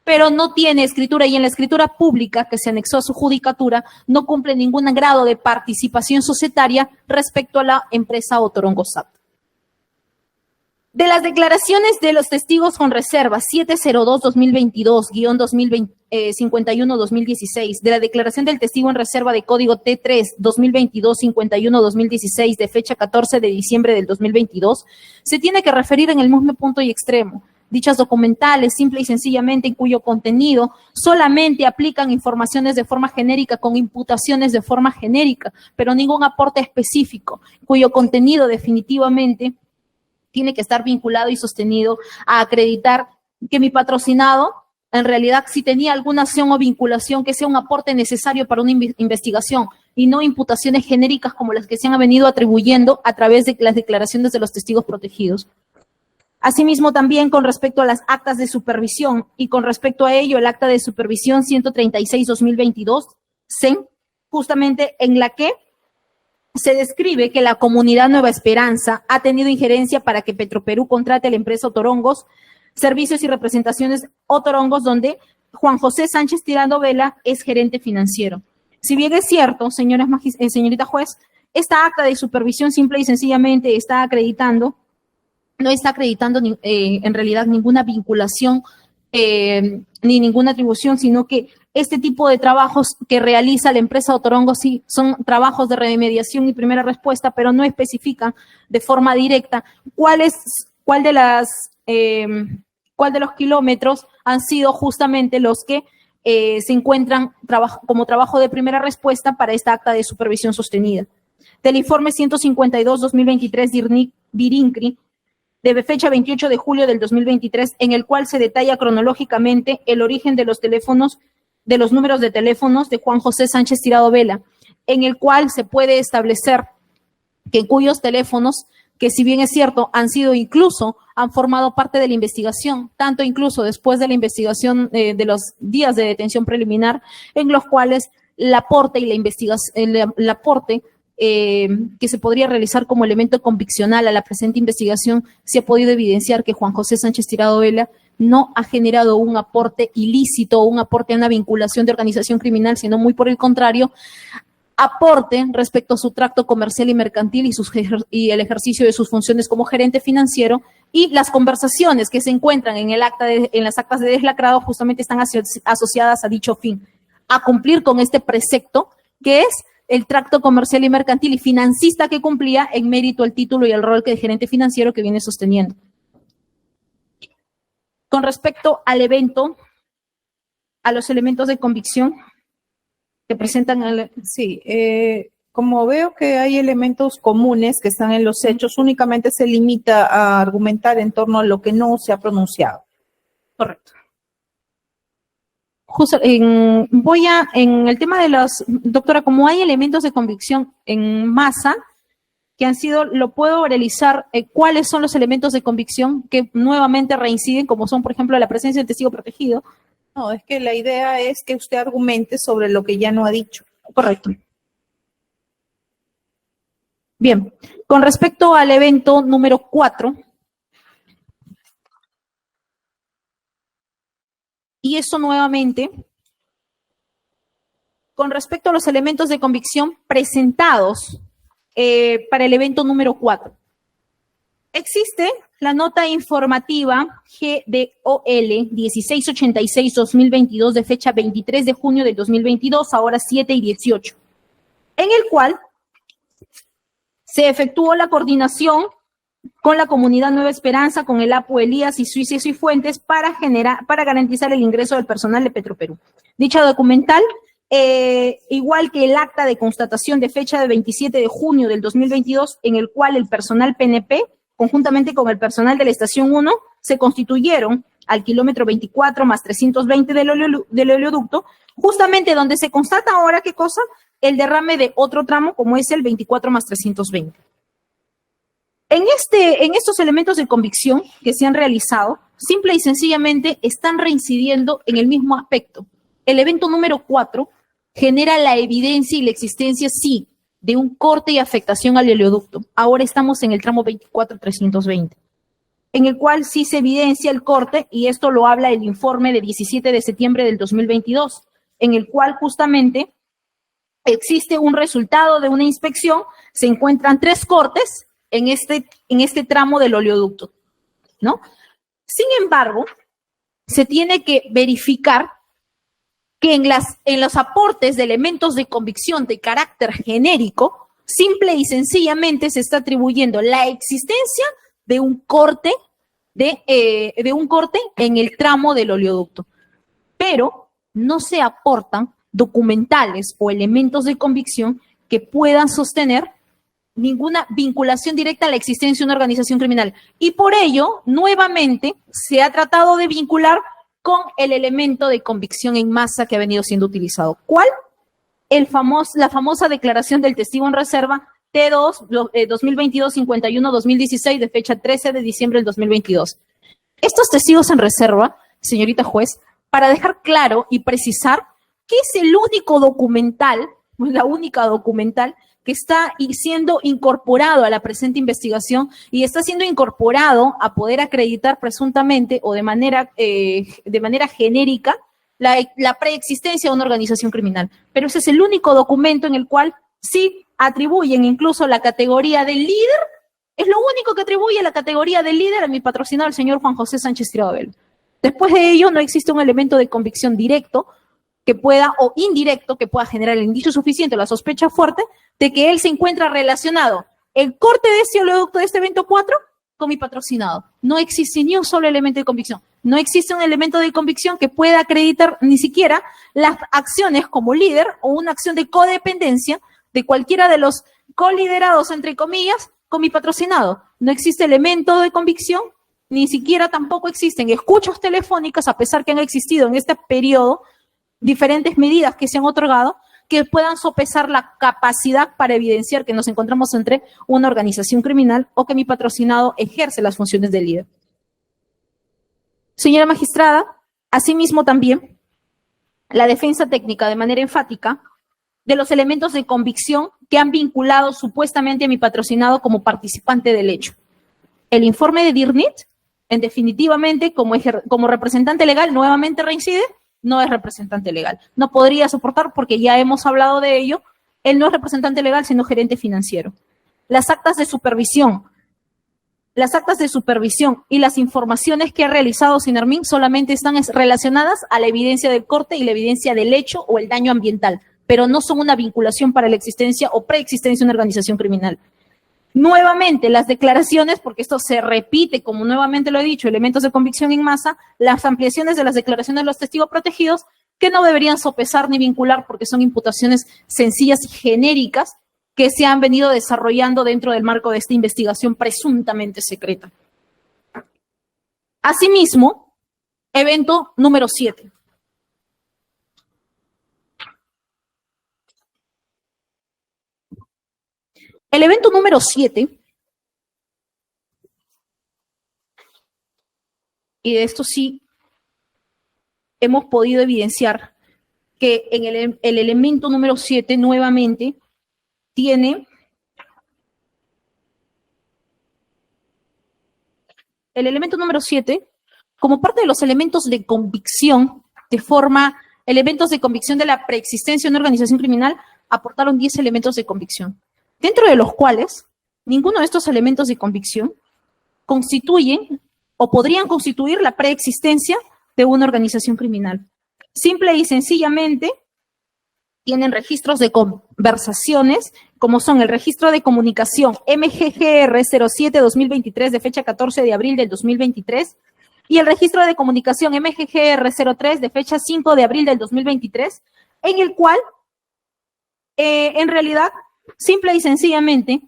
pero no tiene escritura, y en la escritura pública que se anexó a su judicatura no cumple ningún grado de participación societaria respecto a la empresa Otorongo SAT. De las declaraciones de los testigos con reserva 702-2022-51-2016, de la declaración del testigo en reserva de código T3 2022-51-2016 de fecha 14 de diciembre del 2022, se tiene que referir en el mismo punto y extremo. Dichas documentales, simple y sencillamente, en cuyo contenido solamente aplican informaciones de forma genérica con imputaciones de forma genérica, pero ningún aporte específico, cuyo contenido definitivamente tiene que estar vinculado y sostenido a acreditar que mi patrocinado en realidad si tenía alguna acción o vinculación que sea un aporte necesario para una investigación y no imputaciones genéricas como las que se han venido atribuyendo a través de las declaraciones de los testigos protegidos. Asimismo, también con respecto a las actas de supervisión y con respecto a ello, el acta de supervisión 136-2022, CEN, justamente en la que se describe que la comunidad Nueva Esperanza ha tenido injerencia para que Petroperú contrate a la empresa Otorongos, servicios y representaciones Otorongos, donde Juan José Sánchez Tirado Vela es gerente financiero. Si bien es cierto, señorita juez, esta acta de supervisión simple y sencillamente no está acreditando en realidad ninguna vinculación ni ninguna atribución, sino que este tipo de trabajos que realiza la empresa Otorongo sí son trabajos de remediación y primera respuesta, pero no especifican de forma directa cuál de los kilómetros han sido justamente los que se encuentran como trabajo de primera respuesta para esta acta de supervisión sostenida. Del informe 152-2023 DIRINCRI, de fecha 28 de julio del 2023, en el cual se detalla cronológicamente el origen de los números de teléfonos de Juan José Sánchez Tirado Vela, en el cual se puede establecer que cuyos teléfonos, que si bien es cierto, han formado parte de la investigación, tanto incluso después de la investigación de los días de detención preliminar, en los cuales el aporte y el aporte que se podría realizar como elemento conviccional a la presente investigación, se ha podido evidenciar que Juan José Sánchez Tirado Vela no ha generado un aporte ilícito o un aporte a una vinculación de organización criminal, sino muy por el contrario, aporte respecto a su tracto comercial y mercantil y el ejercicio de sus funciones como gerente financiero, y las conversaciones que se encuentran en las actas de deslacrado justamente están asociadas a dicho fin, a cumplir con este precepto que es el tracto comercial y mercantil y financista que cumplía en mérito al título y el rol de gerente financiero que viene sosteniendo. Con respecto al evento, a los elementos de convicción que presentan. Sí, como veo que hay elementos comunes que están en los hechos, únicamente se limita a argumentar en torno a lo que no se ha pronunciado. Correcto. Justo, en el tema de doctora, como hay elementos de convicción en masa que han sido, lo puedo realizar, cuáles son los elementos de convicción que nuevamente reinciden, como son, por ejemplo, la presencia del testigo protegido. No, es que la idea es que usted argumente sobre lo que ya no ha dicho. Correcto. Bien, con respecto al evento número 4, y eso nuevamente, con respecto a los elementos de convicción presentados para el evento número 4. Existe la nota informativa GDOL 1686-2022 de fecha 23 de junio del 2022, ahora 7:18, en el cual se efectuó la coordinación con la comunidad Nueva Esperanza, con el APO Elías y Suizos y Fuentes para garantizar el ingreso del personal de Petroperú. Dicha documental, igual que el acta de constatación de fecha de 27 de junio del 2022, en el cual el personal PNP, conjuntamente con el personal de la estación 1, se constituyeron al kilómetro 24 más 320 del oleoducto, justamente donde se constata ahora, ¿qué cosa? El derrame de otro tramo, como es el 24 más 320. En estos elementos de convicción que se han realizado, simple y sencillamente están reincidiendo en el mismo aspecto. El evento número 4 genera la evidencia y la existencia, sí, de un corte y afectación al oleoducto. Ahora estamos en el tramo 24-320. en el cual sí se evidencia el corte, y esto lo habla el informe de 17 de septiembre del 2022, en el cual justamente existe un resultado de una inspección, se encuentran 3 cortes en este tramo del oleoducto, ¿no? Sin embargo, se tiene que verificar que en los aportes de elementos de convicción de carácter genérico, simple y sencillamente se está atribuyendo la existencia de un corte en el tramo del oleoducto, pero no se aportan documentales o elementos de convicción que puedan sostener ninguna vinculación directa a la existencia de una organización criminal. Y por ello, nuevamente, se ha tratado de vincular con el elemento de convicción en masa que ha venido siendo utilizado. ¿Cuál? La famosa declaración del testigo en reserva T2 2022-51-2016 de fecha 13 de diciembre del 2022. Estos testigos en reserva, señorita juez, para dejar claro y precisar que es el único documental, la única documental que está siendo incorporado a la presente investigación y está siendo incorporado a poder acreditar presuntamente o de manera genérica la preexistencia de una organización criminal. Pero ese es el único documento en el cual sí atribuyen incluso la categoría del líder, es lo único que atribuye la categoría del líder a mi patrocinado, el señor Juan José Sánchez Tirado Vela. Después de ello, no existe un elemento de convicción directo que pueda, o indirecto, que pueda generar el indicio suficiente o la sospecha fuerte de que él se encuentra relacionado el corte de este oleoducto de este evento 4 con mi patrocinado. No existe ni un solo elemento de convicción. No existe un elemento de convicción que pueda acreditar ni siquiera las acciones como líder o una acción de codependencia de cualquiera de los coliderados, entre comillas, con mi patrocinado. No existe elemento de convicción, ni siquiera tampoco existen escuchas telefónicas, a pesar que han existido en este periodo diferentes medidas que se han otorgado que puedan sopesar la capacidad para evidenciar que nos encontramos entre una organización criminal o que mi patrocinado ejerce las funciones de líder. Señora magistrada, asimismo también, la defensa técnica de manera enfática de los elementos de convicción que han vinculado supuestamente a mi patrocinado como participante del hecho. El informe de DIRNIT, en definitivamente, como representante legal, nuevamente reincide, no es representante legal. No podría soportar, porque ya hemos hablado de ello, él no es representante legal, sino gerente financiero. Las actas de supervisión y las informaciones que ha realizado Sinarmin solamente están relacionadas a la evidencia del corte y la evidencia del hecho o el daño ambiental, pero no son una vinculación para la existencia o preexistencia de una organización criminal. Nuevamente, las declaraciones, porque esto se repite, como nuevamente lo he dicho, elementos de convicción en masa, las ampliaciones de las declaraciones de los testigos protegidos, que no deberían sopesar ni vincular porque son imputaciones sencillas y genéricas que se han venido desarrollando dentro del marco de esta investigación presuntamente secreta. Asimismo, evento número 7. El evento número 7, y de esto sí hemos podido evidenciar que en el elemento número 7 nuevamente tiene el elemento número 7 como parte de los elementos de convicción, elementos de convicción de la preexistencia de una organización criminal, aportaron 10 elementos de convicción, dentro de los cuales ninguno de estos elementos de convicción constituyen o podrían constituir la preexistencia de una organización criminal. Simple y sencillamente tienen registros de conversaciones, como son el registro de comunicación MGGR 07-2023 de fecha 14 de abril del 2023 y el registro de comunicación MGGR 03 de fecha 5 de abril del 2023, en el cual, en realidad, simple y sencillamente,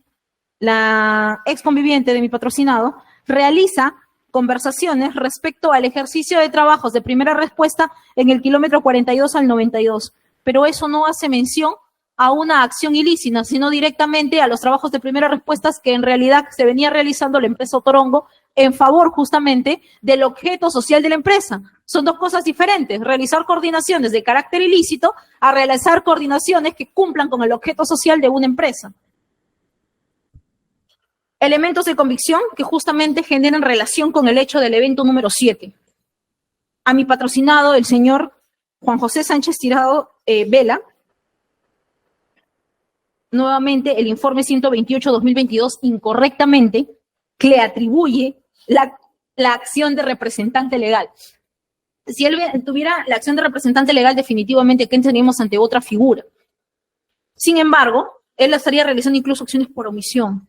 la ex conviviente de mi patrocinado realiza conversaciones respecto al ejercicio de trabajos de primera respuesta en el kilómetro 42 al 92, pero eso no hace mención a una acción ilícita, sino directamente a los trabajos de primera respuesta que en realidad se venía realizando la empresa Otorongo en favor justamente del objeto social de la empresa. Son dos cosas diferentes, realizar coordinaciones de carácter ilícito a realizar coordinaciones que cumplan con el objeto social de una empresa. elementos de convicción que justamente generan relación con el hecho del evento número 7. A mi patrocinado, el señor Juan José Sánchez Tirado Vela, nuevamente el informe 128-2022 incorrectamente le atribuye la acción de representante legal. Si él tuviera la acción de representante legal, definitivamente aquí estaríamos ante otra figura. Sin embargo, él estaría realizando incluso acciones por omisión,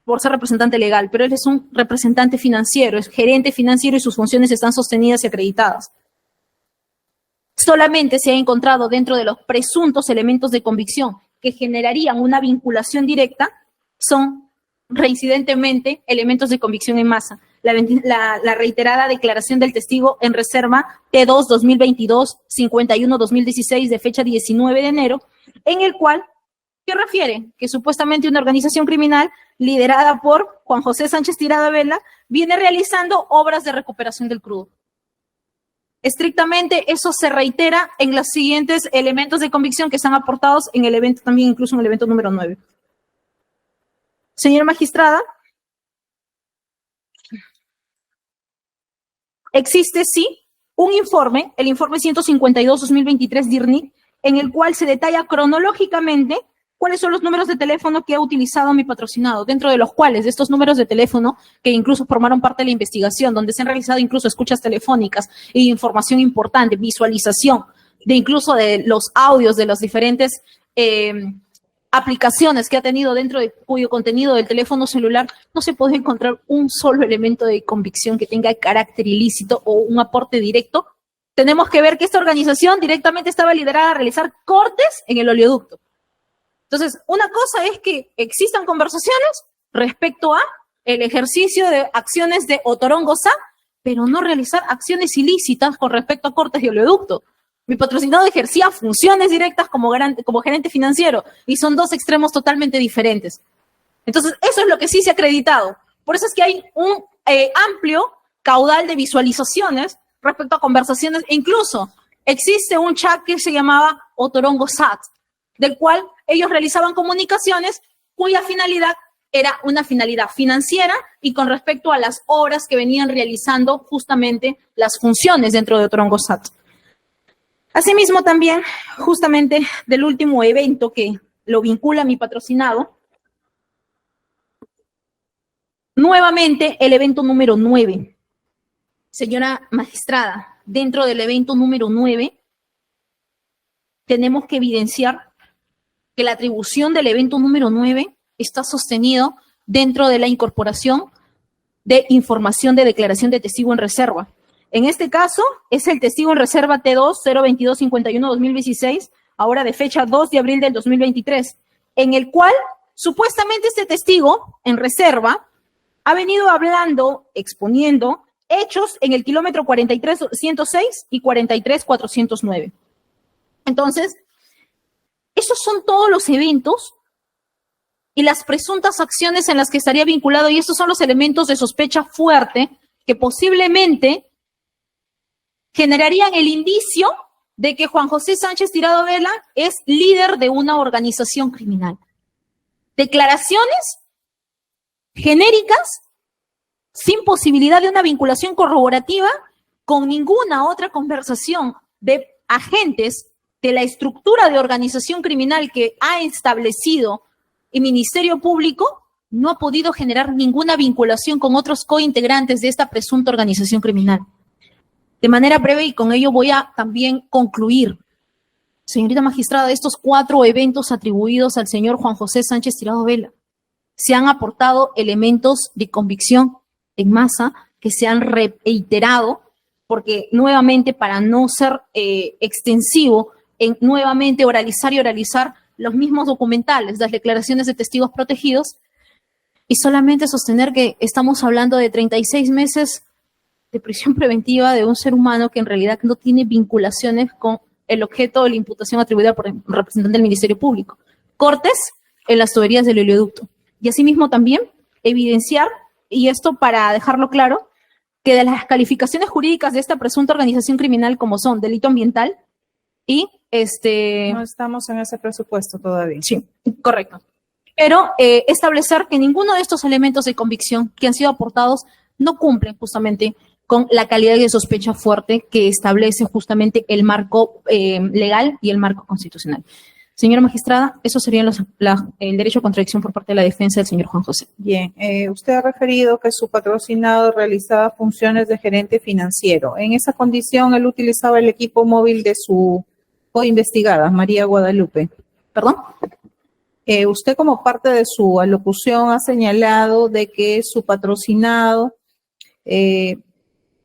por ser representante legal, pero él es un representante financiero, es gerente financiero y sus funciones están sostenidas y acreditadas. Solamente se ha encontrado dentro de los presuntos elementos de convicción que generarían una vinculación directa, son reincidentemente elementos de convicción en masa. La reiterada declaración del testigo en reserva T2-2022-51-2016 de fecha 19 de enero, en el cual, ¿qué refiere? Que supuestamente una organización criminal liderada por Juan José Sánchez Tirado Vela viene realizando obras de recuperación del crudo. Estrictamente eso se reitera en los siguientes elementos de convicción que están aportados en el evento, también incluso en el evento número 9. Señora magistrada, existe sí un informe, el informe 152-2023 DIRNIC, en el cual se detalla cronológicamente cuáles son los números de teléfono que ha utilizado mi patrocinado, dentro de los cuales de estos números de teléfono, que incluso formaron parte de la investigación, donde se han realizado incluso escuchas telefónicas e información importante, visualización de incluso de los audios de las diferentes aplicaciones que ha tenido dentro de cuyo contenido del teléfono celular, no se puede encontrar un solo elemento de convicción que tenga carácter ilícito o un aporte directo. Tenemos que ver que esta organización directamente estaba liderada a realizar cortes en el oleoducto. Entonces, una cosa es que existan conversaciones respecto a el ejercicio de acciones de Otorongo SA, pero no realizar acciones ilícitas con respecto a cortes de oleoducto. Mi patrocinado ejercía funciones directas como gerente financiero y son dos extremos totalmente diferentes. Entonces, eso es lo que sí se ha acreditado. Por eso es que hay un amplio caudal de visualizaciones respecto a conversaciones. E incluso existe un chat que se llamaba Otorongo SAT, del cual ellos realizaban comunicaciones cuya finalidad era una finalidad financiera y con respecto a las obras que venían realizando justamente las funciones dentro de Otorongo SAT. Asimismo, también, justamente del último evento que lo vincula a mi patrocinado, nuevamente el evento número 9. Señora magistrada, dentro del evento número 9, tenemos que evidenciar que la atribución del evento número 9 está sostenido dentro de la incorporación de información de declaración de testigo en reserva. En este caso, es el testigo en reserva T2-022-51-2016, ahora de fecha 2 de abril del 2023, en el cual supuestamente este testigo en reserva ha venido hablando, exponiendo hechos en el kilómetro 43.106 y 43.409. Entonces, esos son todos los eventos y las presuntas acciones en las que estaría vinculado, y estos son los elementos de sospecha fuerte que posiblemente generarían el indicio de que Juan José Sánchez Tirado Vela es líder de una organización criminal. Declaraciones genéricas, sin posibilidad de una vinculación corroborativa con ninguna otra conversación de agentes de la estructura de organización criminal que ha establecido el Ministerio Público, no ha podido generar ninguna vinculación con otros cointegrantes de esta presunta organización criminal. De manera breve, y con ello voy a también concluir, señorita magistrada, estos 4 eventos atribuidos al señor Juan José Sánchez Tirado Vela, se han aportado elementos de convicción en masa que se han reiterado, porque nuevamente, para no ser extensivo, en nuevamente oralizar y oralizar los mismos documentales, las declaraciones de testigos protegidos, y solamente sostener que estamos hablando de 36 meses de prisión preventiva de un ser humano que en realidad no tiene vinculaciones con el objeto de la imputación atribuida por el representante del Ministerio Público. Cortes en las tuberías del oleoducto. Y asimismo también evidenciar, y esto para dejarlo claro, que de las calificaciones jurídicas de esta presunta organización criminal, como son delito ambiental y No estamos en ese presupuesto todavía. Sí, correcto. pero establecer que ninguno de estos elementos de convicción que han sido aportados no cumplen justamente con la calidad de sospecha fuerte que establece justamente el marco legal y el marco constitucional. Señora magistrada, eso sería el derecho a contradicción por parte de la defensa del señor Juan José. Bien, usted ha referido que su patrocinado realizaba funciones de gerente financiero. En esa condición, él utilizaba el equipo móvil de su coinvestigada, María Guadalupe. ¿Perdón? Usted, como parte de su alocución, ha señalado de que su patrocinado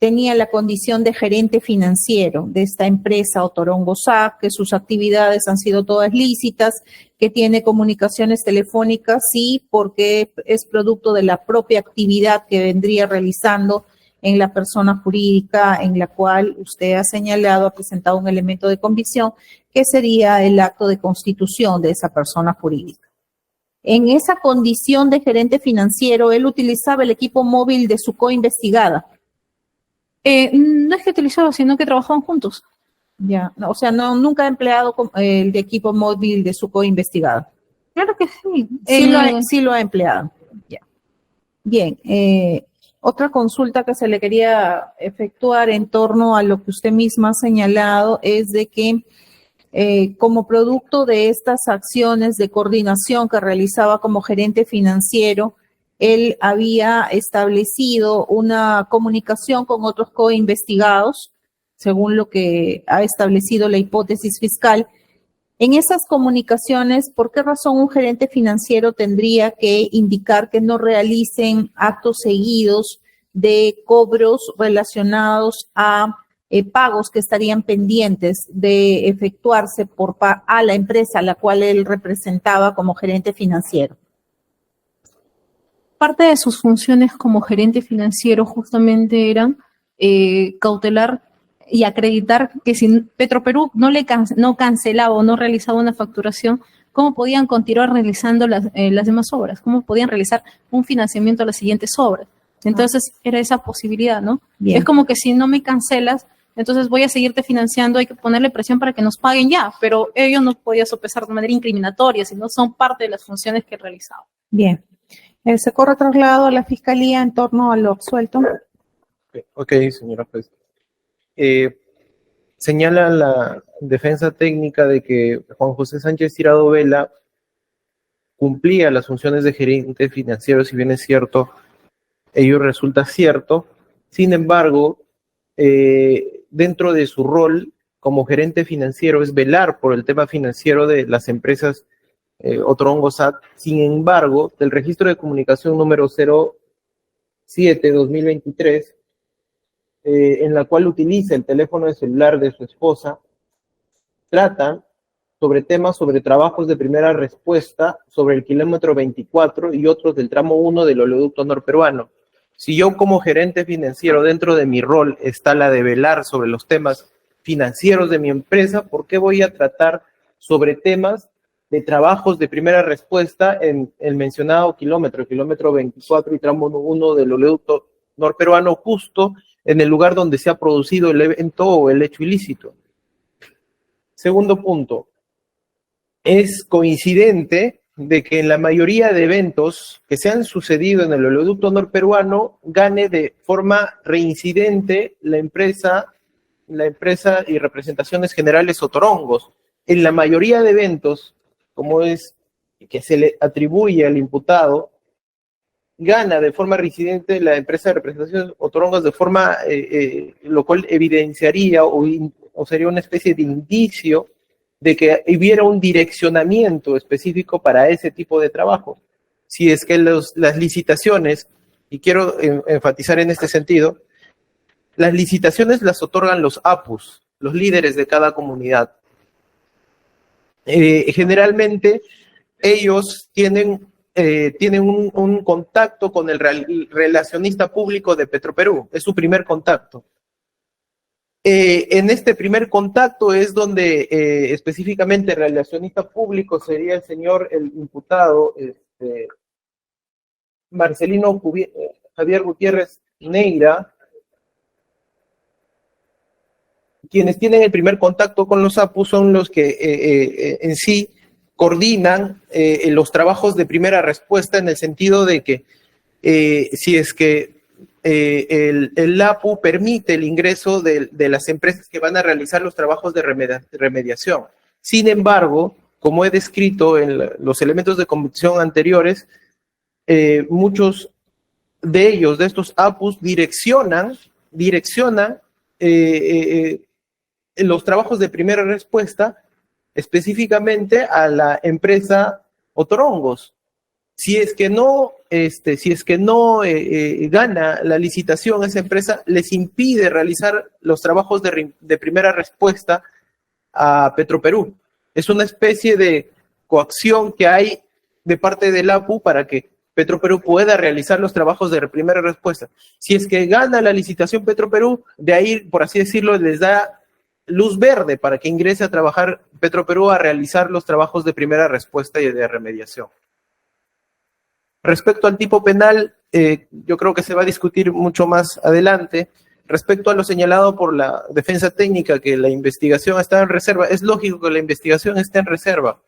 tenía la condición de gerente financiero de esta empresa Otorongo SAC, que sus actividades han sido todas lícitas, que tiene comunicaciones telefónicas, sí, porque es producto de la propia actividad que vendría realizando en la persona jurídica en la cual usted ha señalado, ha presentado un elemento de convicción, que sería el acto de constitución de esa persona jurídica. En esa condición de gerente financiero, él utilizaba el equipo móvil de su coinvestigada. No es que utilizaba, sino que trabajaban juntos. Ya, o sea, no, nunca ha empleado el equipo móvil de su coinvestigada. Claro que sí. Sí lo ha empleado. Ya. Bien, otra consulta que se le quería efectuar en torno a lo que usted misma ha señalado es de que como producto de estas acciones de coordinación que realizaba como gerente financiero, él había establecido una comunicación con otros coinvestigados, según lo que ha establecido la hipótesis fiscal. En esas comunicaciones, ¿por qué razón un gerente financiero tendría que indicar que no realicen actos seguidos de cobros relacionados a pagos que estarían pendientes de efectuarse a la empresa a la cual él representaba como gerente financiero? Parte de sus funciones como gerente financiero justamente eran cautelar y acreditar que si Petroperú no cancelaba o no realizaba una facturación, ¿cómo podían continuar realizando las demás obras? ¿Cómo podían realizar un financiamiento a las siguientes obras? Entonces era esa posibilidad, ¿no? Bien. Es como que si no me cancelas, entonces voy a seguirte financiando, hay que ponerle presión para que nos paguen ya, pero ellos no podían sopesar de manera incriminatoria, sino son parte de las funciones que realizaban. Bien. Se corre traslado a la Fiscalía en torno a lo absuelto. Ok, señora juez. Señala la defensa técnica de que Juan José Sánchez Tirado Vela cumplía las funciones de gerente financiero, si bien es cierto, ello resulta cierto. Sin embargo, dentro de su rol como gerente financiero es velar por el tema financiero de las empresas Otorongo SAC. Sin embargo, del registro de comunicación número 07-2023, en la cual utiliza el teléfono de celular de su esposa, tratan sobre temas sobre trabajos de primera respuesta sobre el kilómetro 24 y otros del tramo 1 del oleoducto norperuano. Si yo como gerente financiero dentro de mi rol está la de velar sobre los temas financieros de mi empresa, ¿por qué voy a tratar sobre temas de trabajos de primera respuesta en el mencionado kilómetro 24 y tramo 1 del oleoducto norperuano, justo en el lugar donde se ha producido el evento o el hecho ilícito? Segundo punto, es coincidente de que en la mayoría de eventos que se han sucedido en el oleoducto norperuano gane de forma reincidente la empresa y representaciones generales Otorongos. En la mayoría de eventos, como es que se le atribuye al imputado, gana de forma reincidente la empresa de representaciones Otorongos de forma, lo cual evidenciaría o sería una especie de indicio de que hubiera un direccionamiento específico para ese tipo de trabajo. Si es que las licitaciones, y quiero enfatizar en este sentido, las licitaciones las otorgan los APUs, los líderes de cada comunidad. Generalmente ellos tienen un contacto con el relacionista público de Petroperú, es su primer contacto. En este primer contacto es donde específicamente el relacionista público sería el imputado Marcelino Javier Gutiérrez Neira, quienes tienen el primer contacto con los APU son los que en sí coordinan los trabajos de primera respuesta en el sentido de que si es que el APU permite el ingreso de las empresas que van a realizar los trabajos de remediación. Sin embargo, como he descrito en los elementos de convicción anteriores, muchos de ellos, de estos APUs, direccionan los trabajos de primera respuesta específicamente a la empresa Otorongos. Si es que no gana la licitación, esa empresa les impide realizar los trabajos de primera respuesta a Petroperú. Es una especie de coacción que hay de parte del APU para que Petroperú pueda realizar los trabajos de primera respuesta. Si es que gana la licitación Petroperú, de ahí, por así decirlo, les da luz verde para que ingrese a trabajar Petroperú a realizar los trabajos de primera respuesta y de remediación. Respecto al tipo penal, yo creo que se va a discutir mucho más adelante. Respecto a lo señalado por la defensa técnica, que la investigación está en reserva, es lógico que la investigación esté en reserva,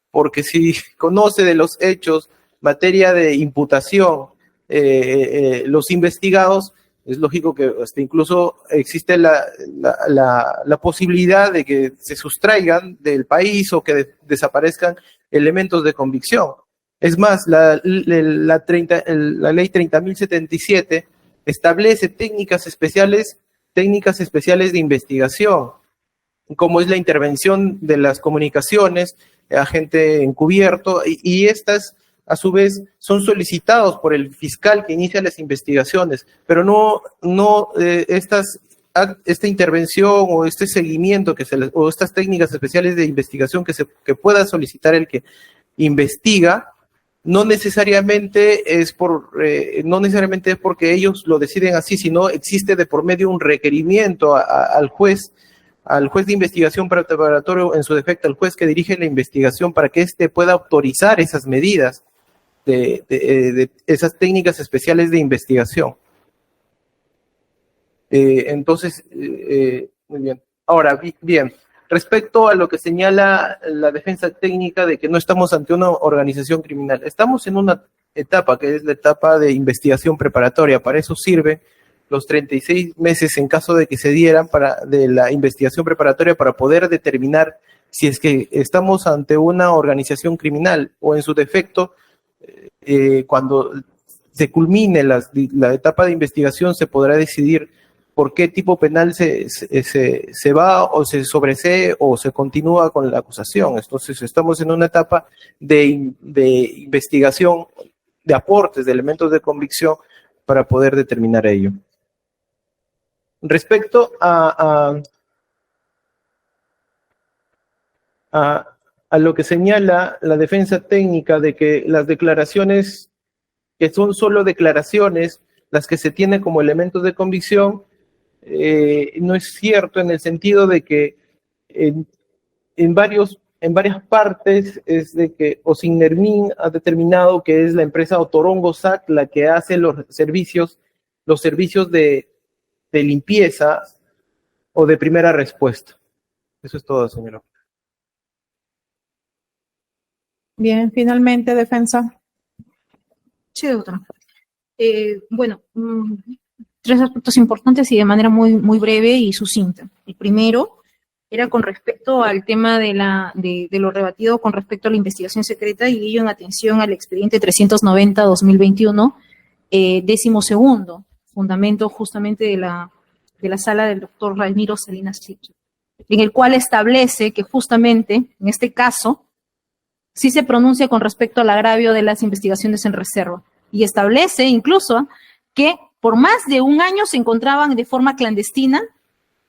porque si conoce de los hechos, materia de imputación, los investigados, es lógico que incluso existe la posibilidad de que se sustraigan del país o que desaparezcan elementos de convicción. Es más, la ley 30.077 establece técnicas especiales de investigación, como es la intervención de las comunicaciones, agente encubierto, y estas, a su vez, son solicitados por el fiscal que inicia las investigaciones, pero esta intervención o este seguimiento o estas técnicas especiales de investigación que pueda solicitar el que investiga, no necesariamente es porque ellos lo deciden así, sino existe de por medio un requerimiento al juez de investigación preparatorio, en su defecto, al juez que dirige la investigación, para que éste pueda autorizar esas medidas de esas técnicas especiales de investigación. Entonces, muy bien. Ahora, bien. Respecto a lo que señala la defensa técnica de que no estamos ante una organización criminal, estamos en una etapa que es la etapa de investigación preparatoria. Para eso sirve los 36 meses en caso de que se dieran de la investigación preparatoria para poder determinar si es que estamos ante una organización criminal o, en su defecto, cuando se culmine la etapa de investigación, se podrá decidir por qué tipo penal se va o se sobresee o se continúa con la acusación. Entonces, estamos en una etapa de investigación, de aportes, de elementos de convicción para poder determinar ello. Respecto a lo que señala la defensa técnica de que las declaraciones, que son solo declaraciones, las que se tienen como elementos de convicción, no es cierto, en el sentido de que en varias partes es de que Osinermin ha determinado que es la empresa Otorongo SAC la que hace los servicios de limpieza o de primera respuesta. Eso es todo, señora. Bien, finalmente, defensa. Sí, doctora. Bueno, tres aspectos importantes y de manera muy, muy breve y sucinta. El primero era con respecto al tema de lo rebatido con respecto a la investigación secreta, y ello en atención al expediente 390-2021, 12º, fundamento justamente de la sala del doctor Ramiro Salinas Chiqui, en el cual establece que justamente en este caso sí se pronuncia con respecto al agravio de las investigaciones en reserva, y establece incluso que por más de un año se encontraban de forma clandestina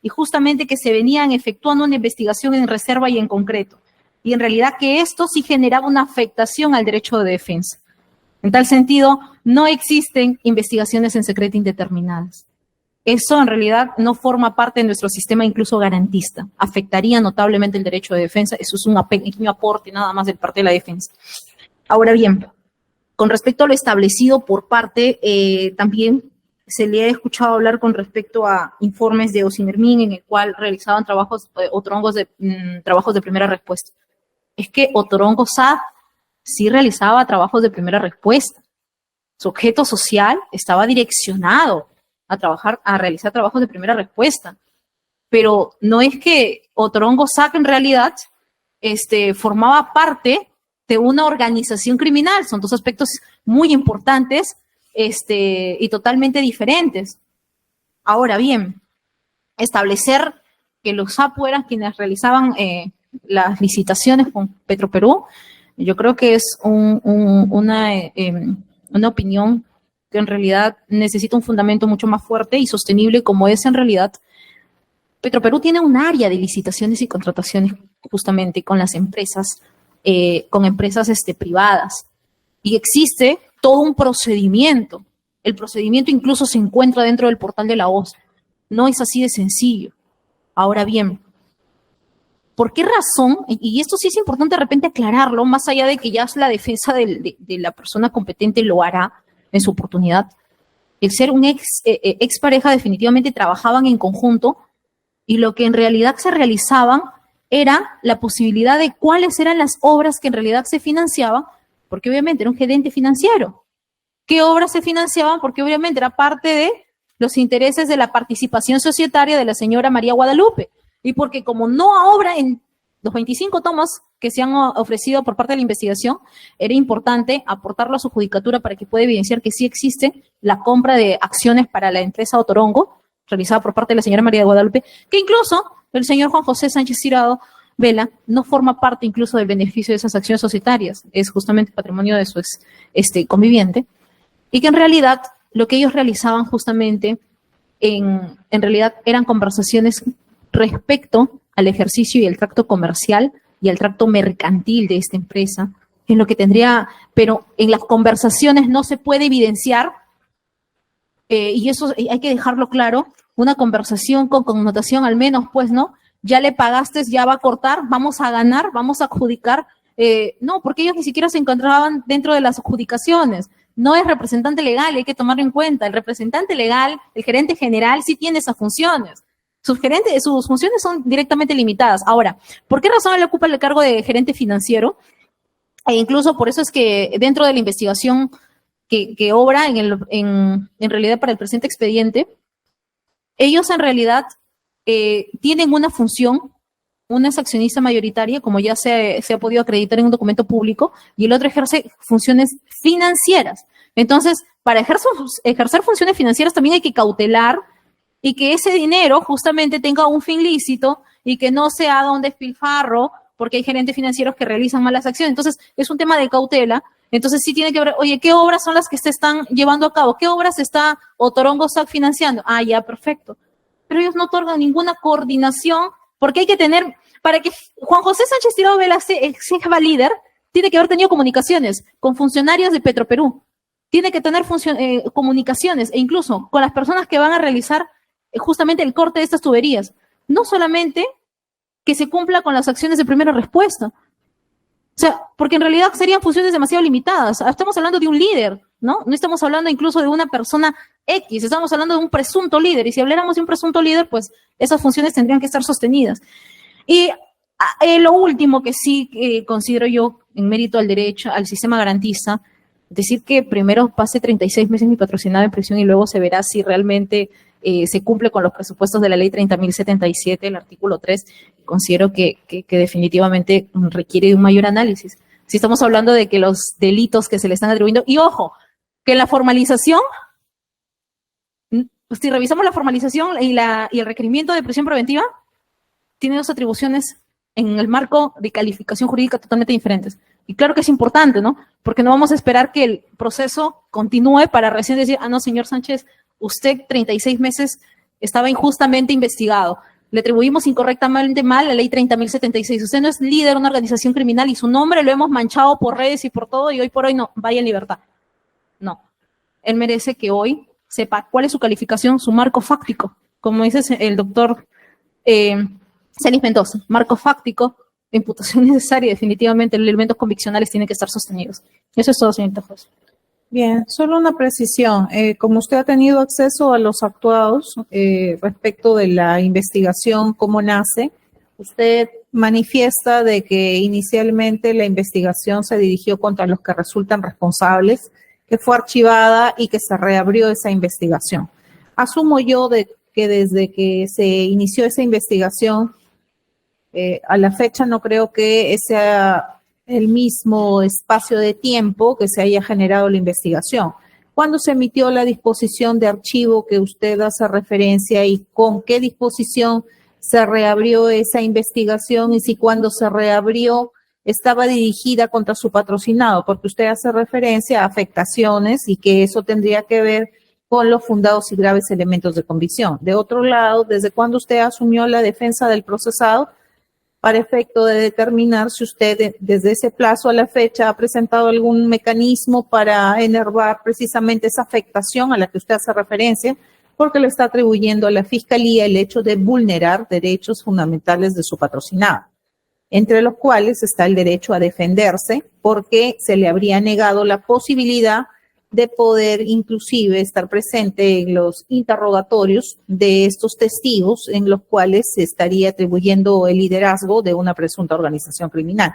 y justamente que se venían efectuando una investigación en reserva y en concreto. Y en realidad que esto sí generaba una afectación al derecho de defensa. En tal sentido, no existen investigaciones en secreto indeterminadas. Eso en realidad no forma parte de nuestro sistema incluso garantista. Afectaría notablemente el derecho de defensa. Eso es un pequeño aporte nada más de parte de la defensa. Ahora bien, con respecto a lo establecido por parte, también se le ha escuchado hablar con respecto a informes de Osinermin en el cual realizaban trabajos de primera respuesta. es que Otorongo SAD sí realizaba trabajos de primera respuesta. Su objeto social estaba direccionado a realizar trabajos de primera respuesta. Pero no es que Otorongo SAC en realidad formaba parte de una organización criminal. Son dos aspectos muy importantes y totalmente diferentes. Ahora bien, establecer que los SAPU eran quienes realizaban las licitaciones con Petroperú, yo creo que es una opinión que en realidad necesita un fundamento mucho más fuerte y sostenible, como es en realidad. Petroperú tiene un área de licitaciones y contrataciones justamente con las empresas, privadas. Y existe todo un procedimiento. El procedimiento incluso se encuentra dentro del portal de la OSA. No es así de sencillo. Ahora bien, ¿por qué razón? Y esto sí es importante de repente aclararlo, más allá de que ya la defensa de la persona competente lo hará en su oportunidad. El ser un ex pareja definitivamente trabajaban en conjunto y lo que en realidad se realizaban era la posibilidad de cuáles eran las obras que en realidad se financiaban, porque obviamente era un gerente financiero. ¿Qué obras se financiaban? Porque obviamente era parte de los intereses de la participación societaria de la señora María Guadalupe. Y porque como no obra en los 25 tomos que se han ofrecido por parte de la investigación, era importante aportarlo a su judicatura para que pueda evidenciar que sí existe la compra de acciones para la empresa Otorongo, realizada por parte de la señora María Guadalupe, que incluso el señor Juan José Sánchez Tirado Vela no forma parte incluso del beneficio de esas acciones societarias, es justamente patrimonio de su conviviente, y que en realidad lo que ellos realizaban justamente en realidad eran conversaciones respecto al ejercicio y el tracto comercial y al tracto mercantil de esta empresa, en lo que tendría, pero en las conversaciones no se puede evidenciar, y eso hay que dejarlo claro, una conversación con connotación al menos, pues, ¿no? Ya le pagaste, ya va a cortar, vamos a ganar, vamos a adjudicar. No, porque ellos ni siquiera se encontraban dentro de las adjudicaciones. No es representante legal, hay que tomarlo en cuenta. El representante legal, el gerente general, sí tiene esas funciones. Sus funciones son directamente limitadas. Ahora, ¿por qué razón le ocupa el cargo de gerente financiero? E incluso por eso es que dentro de la investigación que obra en realidad para el presente expediente, ellos en realidad tienen una función, una es accionista mayoritaria, como ya se ha podido acreditar en un documento público, y el otro ejerce funciones financieras. Entonces, para ejercer funciones financieras también hay que cautelar y que ese dinero justamente tenga un fin lícito y que no se haga un despilfarro, porque hay gerentes financieros que realizan malas acciones. Entonces, es un tema de cautela. Entonces, sí tiene que ver, oye, ¿qué obras son las que se están llevando a cabo? ¿Qué obras está Otorongo SAC financiando? Ah, ya, perfecto. Pero ellos no otorgan ninguna coordinación, porque hay que tener, para que Juan José Sánchez Tirado Vela sea líder, tiene que haber tenido comunicaciones con funcionarios de Petroperú, tiene que tener comunicaciones, e incluso con las personas que van a realizar justamente el corte de estas tuberías. No solamente que se cumpla con las acciones de primera respuesta. O sea, porque en realidad serían funciones demasiado limitadas. Estamos hablando de un líder, ¿no? No estamos hablando incluso de una persona X, estamos hablando de un presunto líder. Y si habláramos de un presunto líder, pues esas funciones tendrían que estar sostenidas. Y lo último que sí considero yo en mérito al derecho, al sistema garantista, decir que primero pase 36 meses mi patrocinado en prisión y luego se verá si realmente se cumple con los presupuestos de la ley 30.077, el artículo 3, considero que definitivamente requiere de un mayor análisis. Si estamos hablando de que los delitos que se le están atribuyendo, y ojo, que la formalización, si revisamos la formalización y el requerimiento de prisión preventiva, tiene dos atribuciones en el marco de calificación jurídica totalmente diferentes. Y claro que es importante, ¿no? Porque no vamos a esperar que el proceso continúe para recién decir, no, señor Sánchez, usted 36 meses estaba injustamente investigado. Le atribuimos incorrectamente mal la ley 30.076. Usted no es líder de una organización criminal y su nombre lo hemos manchado por redes y por todo y hoy por hoy no, vaya en libertad. No. Él merece que hoy sepa cuál es su calificación, su marco fáctico. Como dice el doctor Celis Mendoza, marco fáctico, imputación necesaria, definitivamente los elementos conviccionales tienen que estar sostenidos. Eso es todo, señorita juez. Bien, solo una precisión. Como usted ha tenido acceso a los actuados respecto de la investigación, cómo nace, usted manifiesta de que inicialmente la investigación se dirigió contra los que resultan responsables, que fue archivada y que se reabrió esa investigación. Asumo yo de que desde que se inició esa investigación, a la fecha no creo que sea el mismo espacio de tiempo que se haya generado la investigación. ¿Cuándo se emitió la disposición de archivo que usted hace referencia y con qué disposición se reabrió esa investigación y si cuando se reabrió estaba dirigida contra su patrocinado? Porque usted hace referencia a afectaciones y que eso tendría que ver con los fundados y graves elementos de convicción. De otro lado, ¿desde cuándo usted asumió la defensa del procesado? Para efecto de determinar si usted desde ese plazo a la fecha ha presentado algún mecanismo para enervar precisamente esa afectación a la que usted hace referencia, porque le está atribuyendo a la Fiscalía el hecho de vulnerar derechos fundamentales de su patrocinado, entre los cuales está el derecho a defenderse, porque se le habría negado la posibilidad de poder inclusive estar presente en los interrogatorios de estos testigos en los cuales se estaría atribuyendo el liderazgo de una presunta organización criminal.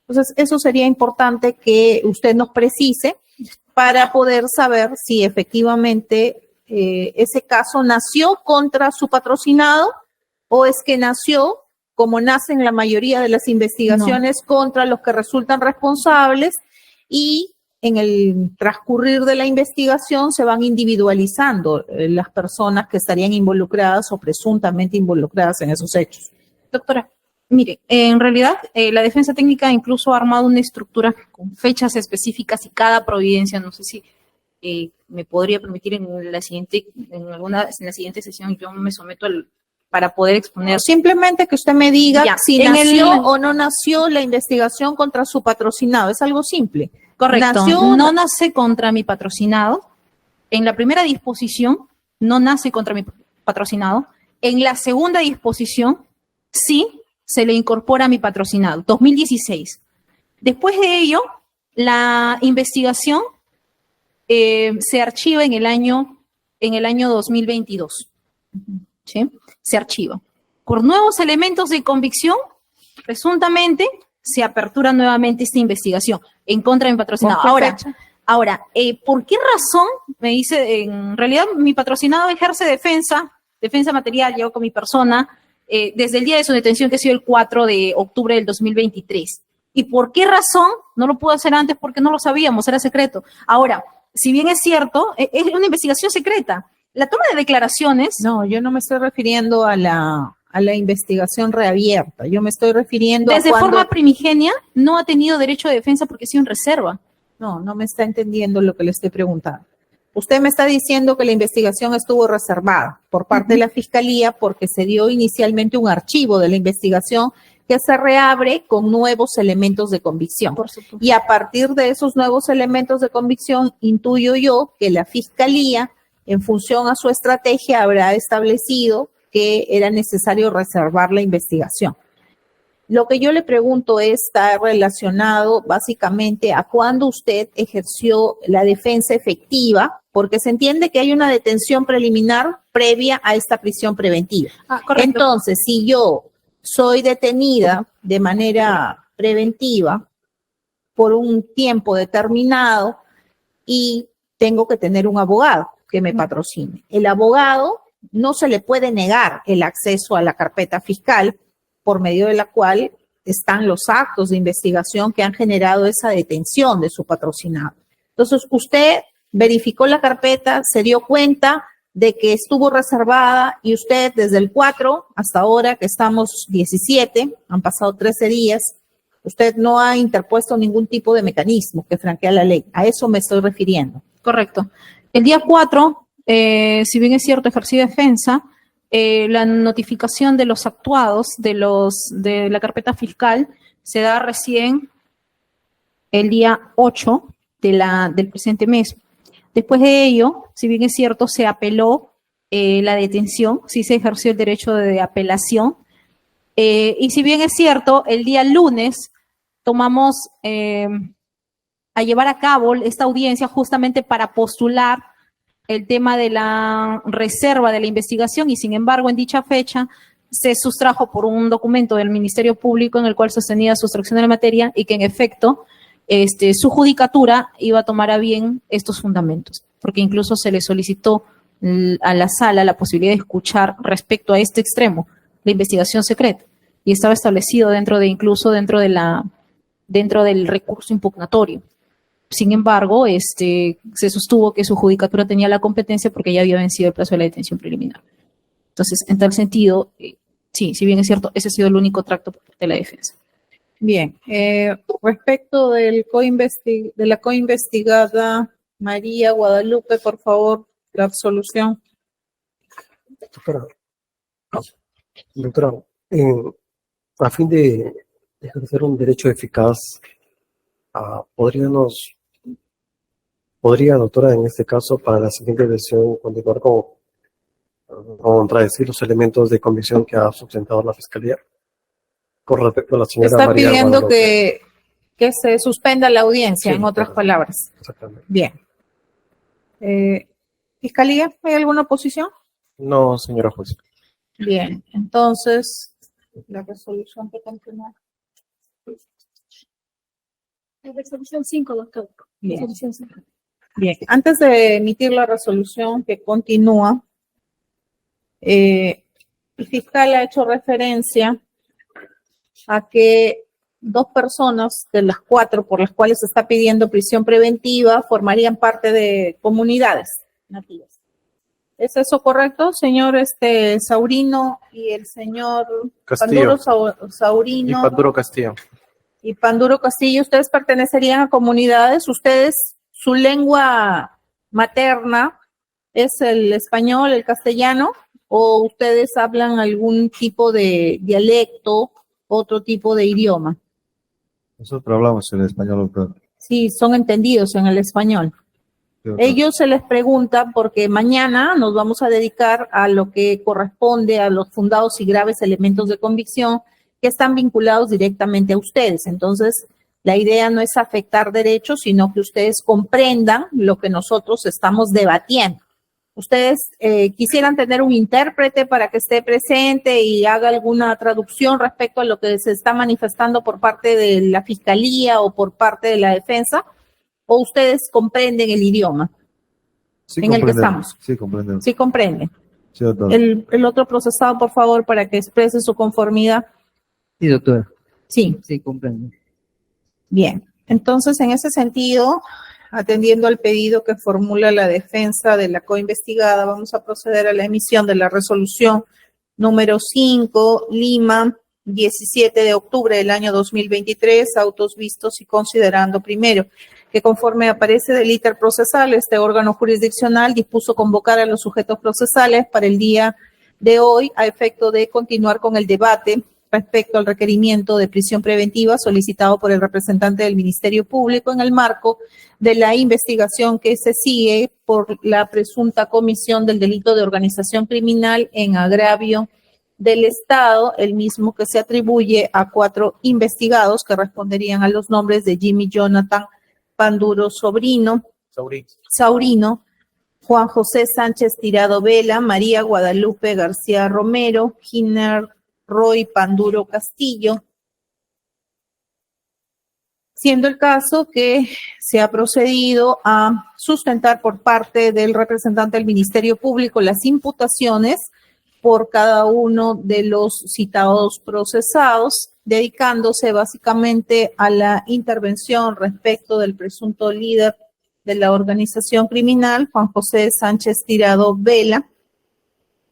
Entonces, eso sería importante que usted nos precise para poder saber si efectivamente ese caso nació contra su patrocinado o es que nació, como nacen la mayoría de las investigaciones, contra los que resultan responsables y en el transcurrir de la investigación se van individualizando las personas que estarían involucradas o presuntamente involucradas en esos hechos. Doctora, mire, en realidad la defensa técnica incluso ha armado una estructura con fechas específicas y cada providencia, no sé si me podría permitir en la siguiente sesión yo me someto para poder exponer. Simplemente que usted me diga si nació o no nació la investigación contra su patrocinado, es algo simple. Correcto. No nace contra mi patrocinado. En la primera disposición no nace contra mi patrocinado. En la segunda disposición sí se le incorpora a mi patrocinado, 2016. Después de ello, la investigación se archiva en el año 2022. ¿Sí? Se archiva. Por nuevos elementos de convicción, presuntamente se apertura nuevamente esta investigación en contra de mi patrocinado. Ahora, ¿por qué razón? Me dice, en realidad mi patrocinado ejerce defensa material, yo con mi persona, desde el día de su detención, que ha sido el 4 de octubre del 2023. ¿Y por qué razón? No lo pudo hacer antes porque no lo sabíamos, era secreto. Ahora, si bien es cierto, es una investigación secreta. La toma de declaraciones... No, yo no me estoy refiriendo a la investigación reabierta. Yo me estoy refiriendo desde forma primigenia no ha tenido derecho de defensa porque ha sido en reserva. No me está entendiendo lo que le estoy preguntando. Usted me está diciendo que la investigación estuvo reservada por parte de la Fiscalía porque se dio inicialmente un archivo de la investigación que se reabre con nuevos elementos de convicción. Por supuesto. Y a partir de esos nuevos elementos de convicción, intuyo yo que la Fiscalía, en función a su estrategia, habrá establecido que era necesario reservar la investigación. Lo que yo le pregunto está relacionado básicamente a cuándo usted ejerció la defensa efectiva, porque se entiende que hay una detención preliminar previa a esta prisión preventiva. Correcto. Entonces, si yo soy detenida de manera preventiva por un tiempo determinado y tengo que tener un abogado que me patrocine. El abogado no se le puede negar el acceso a la carpeta fiscal por medio de la cual están los actos de investigación que han generado esa detención de su patrocinado. Entonces, usted verificó la carpeta, se dio cuenta de que estuvo reservada y usted desde el 4 hasta ahora, que estamos 17, han pasado 13 días, usted no ha interpuesto ningún tipo de mecanismo que franquea la ley. A eso me estoy refiriendo. Correcto. El día 4, si bien es cierto, ejercí defensa, la notificación de los actuados de la carpeta fiscal se da recién el día 8 del presente mes. Después de ello, si bien es cierto, se apeló la detención, sí se ejerció el derecho de apelación. Y si bien es cierto, el día lunes tomamos a llevar a cabo esta audiencia justamente para postular el tema de la reserva de la investigación y sin embargo en dicha fecha se sustrajo por un documento del Ministerio Público en el cual sostenía sustracción de la materia y que en efecto su judicatura iba a tomar a bien estos fundamentos, porque incluso se le solicitó a la sala la posibilidad de escuchar respecto a este extremo, la investigación secreta, y estaba establecido dentro del recurso impugnatorio. Sin embargo, se sostuvo que su judicatura tenía la competencia porque ya había vencido el plazo de la detención preliminar. Entonces, en tal sentido, sí, si bien es cierto, ese ha sido el único tracto por parte de la defensa. Bien, respecto de la coinvestigada María Guadalupe, por favor, la absolución. Doctora, a fin de ejercer un derecho eficaz, ¿podría, doctora, en este caso, para la siguiente decisión, continuar con contradecir los elementos de convicción que ha sustentado la Fiscalía con respecto a la señora Está María pidiendo Guadalupe? que se suspenda la audiencia, Sí, en otras claro. palabras. Exactamente. Bien. Fiscalía, ¿hay alguna oposición? No, señora juez. Bien, entonces, la resolución que continúa. La resolución 5, doctor. Bien. Resolución 5. Bien, antes de emitir la resolución que continúa, el fiscal ha hecho referencia a que 2 personas de las 4 por las cuales se está pidiendo prisión preventiva formarían parte de comunidades nativas. ¿Es eso correcto, señor Saurino y el señor Castillo. Panduro Saurino? Y Panduro Castillo. Y Panduro Castillo, ¿ustedes pertenecerían a comunidades? ¿Ustedes, su lengua materna es el español, el castellano? ¿O ustedes hablan algún tipo de dialecto, otro tipo de idioma? Nosotros hablamos en español, doctor. Sí, son entendidos en el español. Sí, doctor. Ellos se les pregunta porque mañana nos vamos a dedicar a lo que corresponde a los fundados y graves elementos de convicción que están vinculados directamente a ustedes. Entonces, la idea no es afectar derechos, sino que ustedes comprendan lo que nosotros estamos debatiendo. ¿Ustedes quisieran tener un intérprete para que esté presente y haga alguna traducción respecto a lo que se está manifestando por parte de la Fiscalía o por parte de la defensa? ¿O ustedes comprenden el idioma Sí, en el que comprendemos. estamos? Sí, comprendemos. Sí comprenden. Sí, doctor. El otro procesado, por favor, para que exprese su conformidad. Sí, doctora. Sí, Sí, comprendo. bien. Entonces, en ese sentido, atendiendo al pedido que formula la defensa de la coinvestigada, vamos a proceder a la emisión de la resolución número 5, Lima, 17 de octubre del año 2023, autos vistos y considerando primero que conforme aparece del íter procesal, este órgano jurisdiccional dispuso convocar a los sujetos procesales para el día de hoy a efecto de continuar con el debate respecto al requerimiento de prisión preventiva solicitado por el representante del Ministerio Público en el marco de la investigación que se sigue por la presunta comisión del delito de organización criminal en agravio del Estado, el mismo que se atribuye a 4 investigados que responderían a los nombres de Jimmy Jonathan Panduro Saurino, Juan José Sánchez Tirado Vela, María Guadalupe García Romero, Giner Roy Panduro Castillo, siendo el caso que se ha procedido a sustentar por parte del representante del Ministerio Público las imputaciones por cada uno de los citados procesados, dedicándose básicamente a la intervención respecto del presunto líder de la organización criminal, Juan José Sánchez Tirado Vela,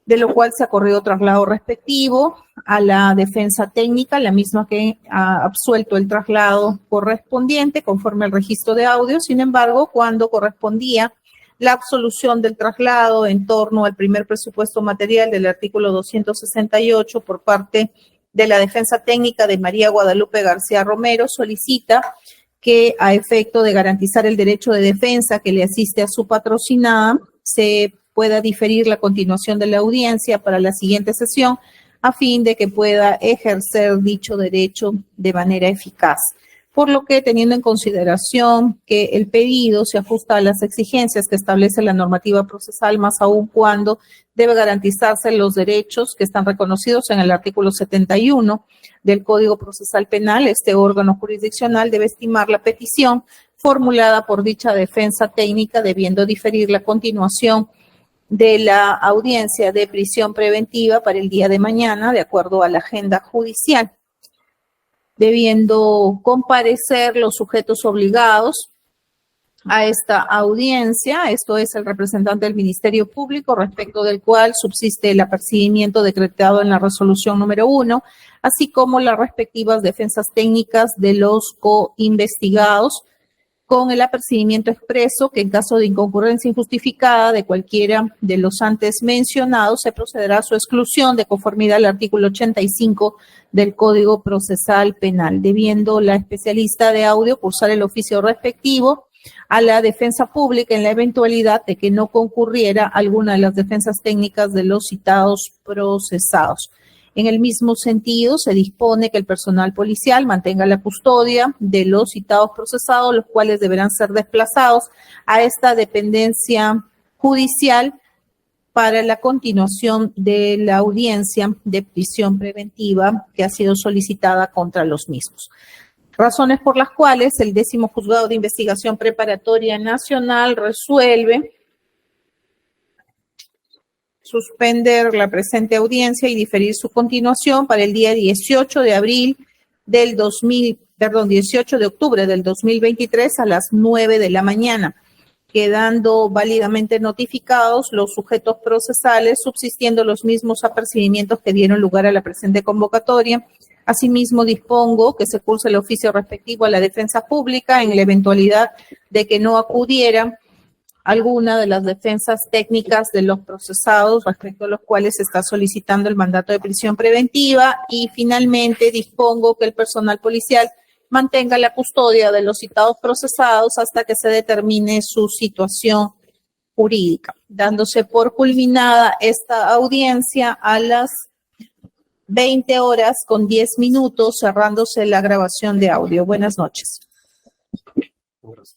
de lo cual se acordó traslado respectivo a la defensa técnica, la misma que ha absuelto el traslado correspondiente conforme al registro de audio. Sin embargo, cuando correspondía la absolución del traslado en torno al primer presupuesto material del artículo 268 por parte de la defensa técnica de María Guadalupe García Romero, solicita que a efecto de garantizar el derecho de defensa que le asiste a su patrocinada, se pueda diferir la continuación de la audiencia para la siguiente sesión a fin de que pueda ejercer dicho derecho de manera eficaz. por lo que, teniendo en consideración que el pedido se ajusta a las exigencias que establece la normativa procesal, más aún cuando debe garantizarse los derechos que están reconocidos en el artículo 71 del Código Procesal Penal, este órgano jurisdiccional debe estimar la petición formulada por dicha defensa técnica, debiendo diferir la continuación de la audiencia de prisión preventiva para el día de mañana, de acuerdo a la agenda judicial, debiendo comparecer los sujetos obligados a esta audiencia, esto es el representante del Ministerio Público, respecto del cual subsiste el apercibimiento decretado en la resolución número 1, así como las respectivas defensas técnicas de los coinvestigados, con el apercibimiento expreso que en caso de inconcurrencia injustificada de cualquiera de los antes mencionados, se procederá a su exclusión de conformidad al artículo 85 del Código Procesal Penal, debiendo la especialista de audio cursar el oficio respectivo a la defensa pública en la eventualidad de que no concurriera alguna de las defensas técnicas de los citados procesados. En el mismo sentido, se dispone que el personal policial mantenga la custodia de los citados procesados, los cuales deberán ser desplazados a esta dependencia judicial para la continuación de la audiencia de prisión preventiva que ha sido solicitada contra los mismos. Razones por las cuales el 10º Juzgado de Investigación Preparatoria Nacional resuelve suspender la presente audiencia y diferir su continuación para el día 18 de octubre del 2023 a las 9 de la mañana, quedando válidamente notificados los sujetos procesales, subsistiendo los mismos apercibimientos que dieron lugar a la presente convocatoria. Asimismo, dispongo que se curse el oficio respectivo a la defensa pública en la eventualidad de que no acudiera alguna de las defensas técnicas de los procesados respecto a los cuales se está solicitando el mandato de prisión preventiva, y finalmente dispongo que el personal policial mantenga la custodia de los citados procesados hasta que se determine su situación jurídica, dándose por culminada esta audiencia a las 20:10, cerrándose la grabación de audio. Buenas noches. Gracias.